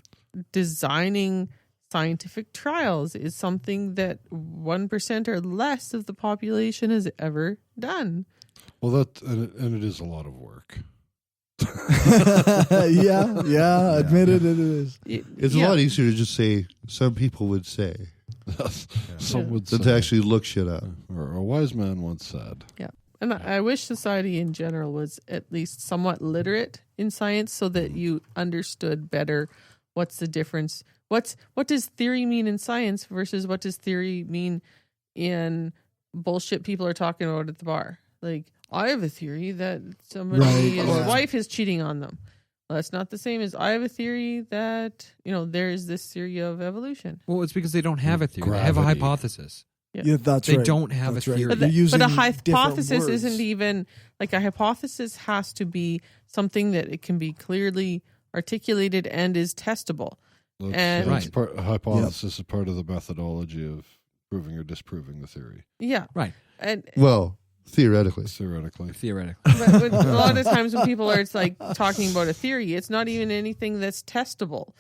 S5: designing scientific trials is something that 1% or less of the population has ever done.
S2: Well, and it is a lot of work.
S1: yeah, admit it is.
S3: It's a lot easier to just say, some people would say,
S2: Some would
S3: than
S2: say,
S3: to actually look shit up.
S2: or a wise man once said.
S5: Yeah. And I wish society in general was at least somewhat literate in science so that you understood better what's the difference. What does theory mean in science versus what does theory mean in bullshit people are talking about at the bar? Like, I have a theory that somebody's wife is cheating on them. Well, that's not the same as I have a theory that, there's this theory of evolution.
S4: Well, it's because they don't have a theory. They have a
S2: Gravity.
S4: hypothesis.
S1: Yeah, that's
S4: They
S1: right.
S4: don't have
S1: That's
S4: a
S1: right.
S4: theory.
S5: But,
S1: You're using
S5: a
S1: different
S5: hypothesis
S1: words.
S5: isn't even like a hypothesis has to be something that it can be clearly articulated and is testable. And-
S2: That's hypothesis is part of the methodology of proving or disproving the theory,
S5: Yeah.
S4: Right.
S5: And
S3: Well, theoretically.
S2: theoretically.
S4: Theoretically.
S5: but a lot of times when people are talking about a theory, it's not even anything that's testable.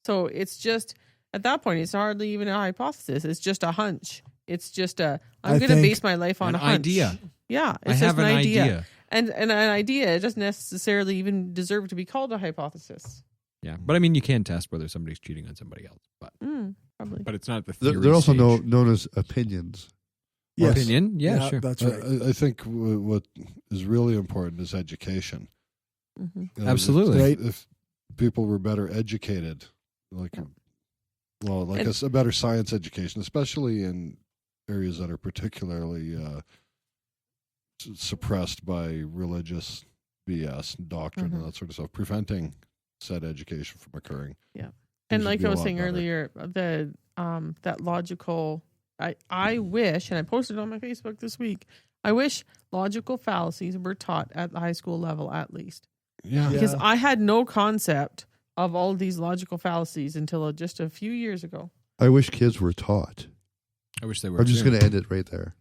S5: So it's just at that point, it's hardly even a hypothesis. It's just a hunch. It's just I'm going to
S1: think
S5: base my life on
S4: An
S5: a hunch.
S4: idea.
S5: Yeah,
S4: I
S5: it's
S4: have
S5: just
S4: an idea.
S5: And an idea, it doesn't necessarily even deserve to be called a hypothesis.
S4: Yeah. But I mean, you can test whether somebody's cheating on somebody else.
S5: Probably.
S4: But it's not the theory
S3: They're also
S4: stage.
S3: known as opinions.
S1: Yes.
S4: Opinion? Yeah, sure.
S1: That's right.
S2: I think what is really important is education.
S5: Mm-hmm.
S2: You know,
S4: Absolutely.
S2: If people were better educated, a better science education, especially in areas that are particularly suppressed by religious BS and doctrine and that sort of stuff, preventing said education from occurring.
S5: Yeah.
S2: Things
S5: And
S2: would
S5: like
S2: be
S5: I
S2: a
S5: was
S2: lot
S5: saying
S2: better.
S5: earlier, that logical, I wish, and I posted on my Facebook this week, I wish logical fallacies were taught at the high school level at least.
S2: Yeah.
S5: Because I had no concept of all of these logical fallacies until just a few years ago.
S3: I wish kids were taught.
S4: I wish they were.
S3: I'm just
S4: too.
S3: going to end it right there.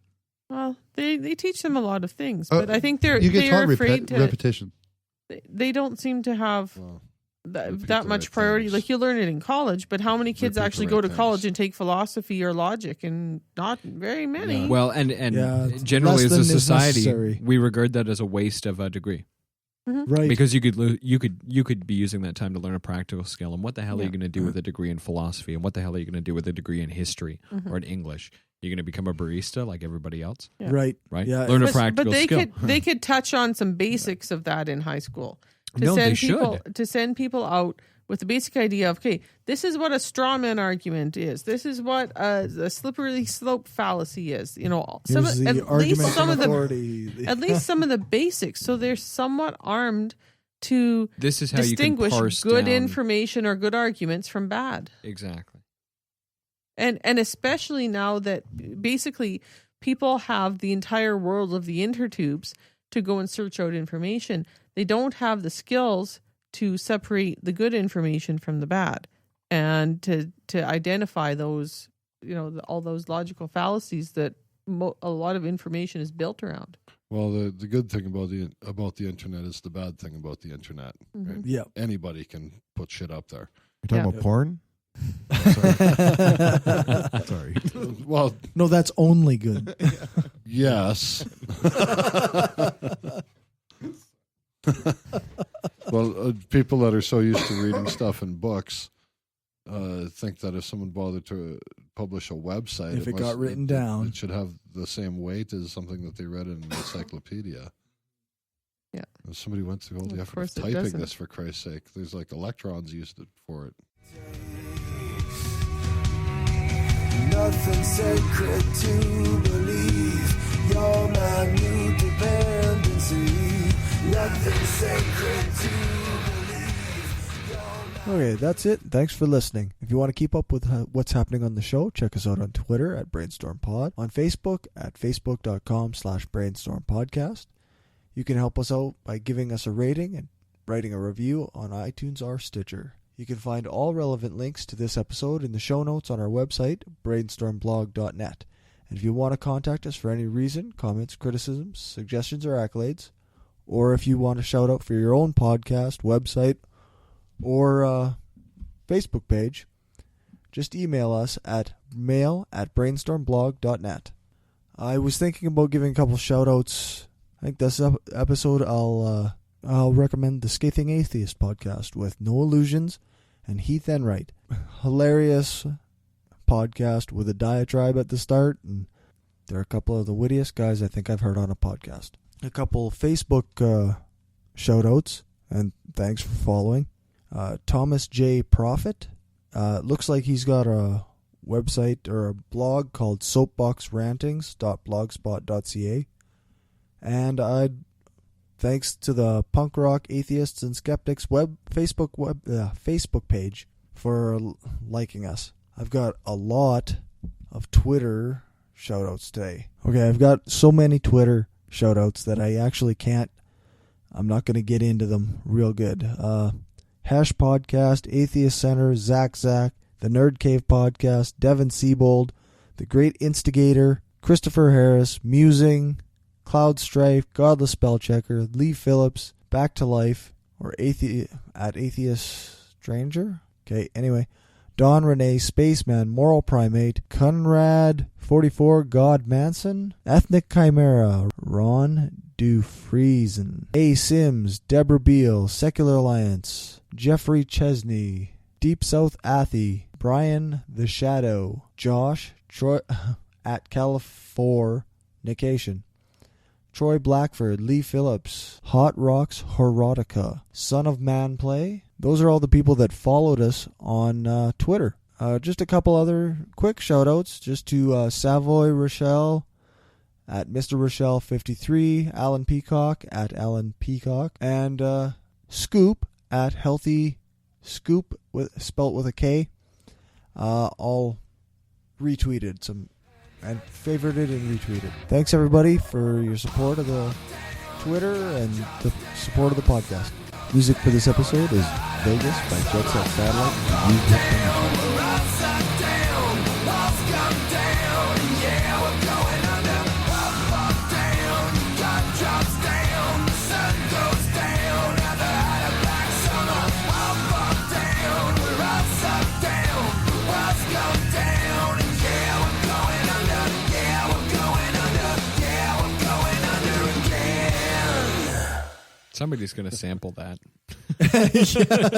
S5: Well, they teach them a lot of things, but I think
S3: You get
S5: they're
S3: taught
S5: afraid to.
S3: repetition.
S5: They don't seem to have
S2: Well,
S5: that
S2: repeat the
S5: much
S2: right
S5: priority.
S2: things.
S5: Like you learn it in college, but how many kids
S2: Repeat the
S5: actually
S2: right
S5: go to
S2: things.
S5: college and take philosophy or logic? And not very many.
S2: Yeah.
S4: Well, and
S1: Yeah, it's
S4: generally
S1: less
S4: as a
S1: than is
S4: society,
S1: necessary.
S4: we regard that as a waste of a degree
S1: Right.
S4: because you could be using that time to learn a practical skill. And what the hell are you going to do with a degree in philosophy? And what the hell are you going to do with a degree in history or in English? You're going to become a barista like everybody else,
S5: Yeah.
S1: Right.
S4: right?
S1: Yeah.
S4: Learn a
S5: But
S4: practical
S5: they
S4: skill.
S5: they could touch on some basics of that in high school.
S4: No, they
S5: people
S4: should.
S5: to send people out with the basic idea of, okay, this is what a straw man argument is. This is what a slippery slope fallacy is.
S1: Here's the argument
S5: some
S1: from
S5: of the
S1: authority.
S5: at least some of the basics, so they're somewhat armed to
S4: This is how you can
S5: distinguish
S4: parse
S5: good
S4: down.
S5: information or good arguments from bad.
S4: Exactly.
S5: And especially now that basically people have the entire world of the intertubes to go and search out information. They don't have the skills to separate the good information from the bad and to identify those, all those logical fallacies that a lot of information is built around.
S2: Well, the good thing about the internet is the bad thing about the internet.
S5: Mm-hmm.
S2: Right?
S1: Yeah.
S2: Anybody can put shit up there.
S6: You're talking about porn? Sorry.
S2: Well,
S1: No, that's only good.
S2: yes. Well, people that are so used to reading stuff in books think that if someone bothered to publish a website,
S1: If it got written down.
S2: it should have the same weight as something that they read in an encyclopedia.
S5: Yeah.
S2: And somebody went through all the
S5: Of
S2: effort
S5: course
S2: of
S5: it
S2: typing
S5: doesn't.
S2: this, for Christ's sake. There's like electrons used for it.
S7: Nothing sacred to believe. You're my new dependency. Nothing sacred to believe.
S1: Okay, that's it. Thanks for listening. If you want to keep up with what's happening on the show, check us out on Twitter at BrainstormPod, on Facebook at facebook.com/BrainstormPodcast. You can help us out by giving us a rating and writing a review on iTunes or Stitcher. You can find all relevant links to this episode in the show notes on our website, brainstormblog.net. And if you want to contact us for any reason, comments, criticisms, suggestions, or accolades, or if you want to shout out for your own podcast, website, or Facebook page, just email us at mail@brainstormblog.net. I was thinking about giving a couple shout outs. I think this episode I'll recommend the Scathing Atheist podcast with No Illusions and Heath Enright. Hilarious podcast with a diatribe at the start, and they're a couple of the wittiest guys I think I've heard on a podcast. A couple Facebook shout outs, and thanks for following. Thomas J. Prophet. Looks like he's got a website or a blog called soapboxrantings.blogspot.ca. And thanks to the Punk Rock Atheists and Skeptics Facebook page for liking us. I've got a lot of Twitter shout-outs today. Okay, I've got so many Twitter shout-outs that I actually can't. I'm not going to get into them real good. Hash Podcast, Atheist Center, Zach, The Nerd Cave Podcast, Devin Siebold, The Great Instigator, Christopher Harris, Musing, Cloud Strife, Godless Spellchecker, Lee Phillips, Back to Life, or Atheist Stranger? Okay, anyway. Don Renee, Spaceman, Moral Primate, Conrad 44, God Manson, Ethnic Chimera, Ron Dufriesen, A. Sims, Deborah Beale, Secular Alliance, Jeffrey Chesney, Deep South Athy, Brian the Shadow, Josh, Troy at Californication, Troy Blackford, Lee Phillips, Hot Rocks Horotica, Son of Man Play. Those are all the people that followed us on Twitter. Just a couple other quick shout-outs just to Savoy Rochelle at Mr. Rochelle 53, Alan Peacock at Alan Peacock, and Scoop at Healthy Scoop, spelt with a K. All retweeted some and favorited and retweeted. Thanks everybody for your support of the Twitter and the support of the podcast. Music for this episode is Vegas by Jet Set Satellite.
S4: Somebody's going to sample that.
S1: Yeah,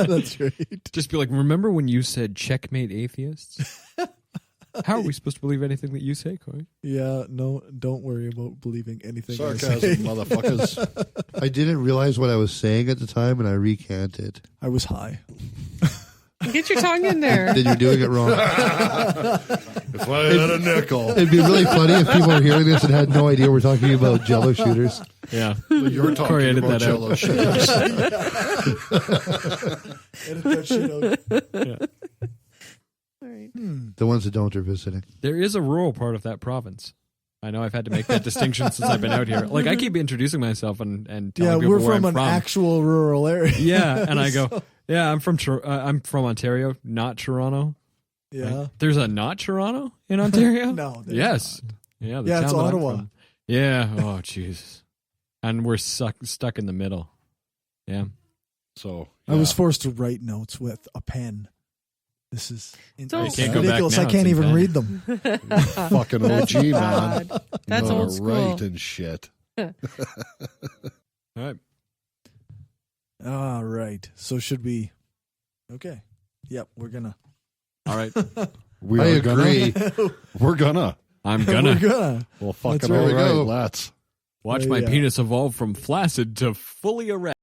S1: that's right.
S4: Just be like, remember when you said checkmate atheists? How are we supposed to believe anything that you say, Corey?
S1: Yeah, no, don't worry about believing anything I
S2: Sarcasm,
S1: say.
S2: motherfuckers.
S3: I didn't realize what I was saying at the time, and I recanted.
S1: I was high.
S5: Get your tongue in there.
S3: Then you're doing it wrong.
S2: If I had a nickel.
S3: It'd be really funny if people were hearing this and had no idea we're talking about Jello shooters.
S4: Yeah.
S2: You're talking
S4: Corey, edit
S2: about
S4: that out.
S2: Jello shooters.
S1: Edit that shit out.
S4: Yeah.
S5: All right.
S3: The ones that don't are visiting.
S4: There is a rural part of that province. I know I've had to make that distinction since I've been out here. Like, I keep introducing myself and telling people
S1: we're
S4: where
S1: from
S4: I'm
S1: an actual rural area.
S4: Yeah, and I go, yeah, I'm from Ontario, not Toronto.
S1: Yeah.
S4: Right? There's a not Toronto in Ontario?
S1: No. there's
S4: Yes.
S1: not.
S4: Yeah, the
S1: Yeah,
S4: town
S1: it's
S4: that I'm
S1: Ottawa.
S4: from. Yeah. Oh, Jesus. And we're stuck in the middle. Yeah.
S2: So
S1: I was forced to write notes with a pen. This is
S5: So-
S4: You can't go back
S1: ridiculous.
S4: now,
S1: I can't
S4: it's in
S1: even
S4: pen.
S1: read them.
S2: fucking OG, man.
S5: God. That's
S2: You know,
S5: old school.
S2: Right and shit.
S4: All right.
S1: All right. So should we? Okay. Yep. We're gonna.
S4: All right.
S2: We
S3: I
S2: are
S3: agree.
S2: We're gonna.
S4: I'm
S1: We're
S4: gonna
S1: gonna.
S2: Well,
S1: That's
S2: fucking
S1: right.
S2: all right.
S3: Go.
S2: Let's.
S4: watch
S1: Oh,
S4: my
S1: yeah.
S4: penis evolve from flaccid to fully erect.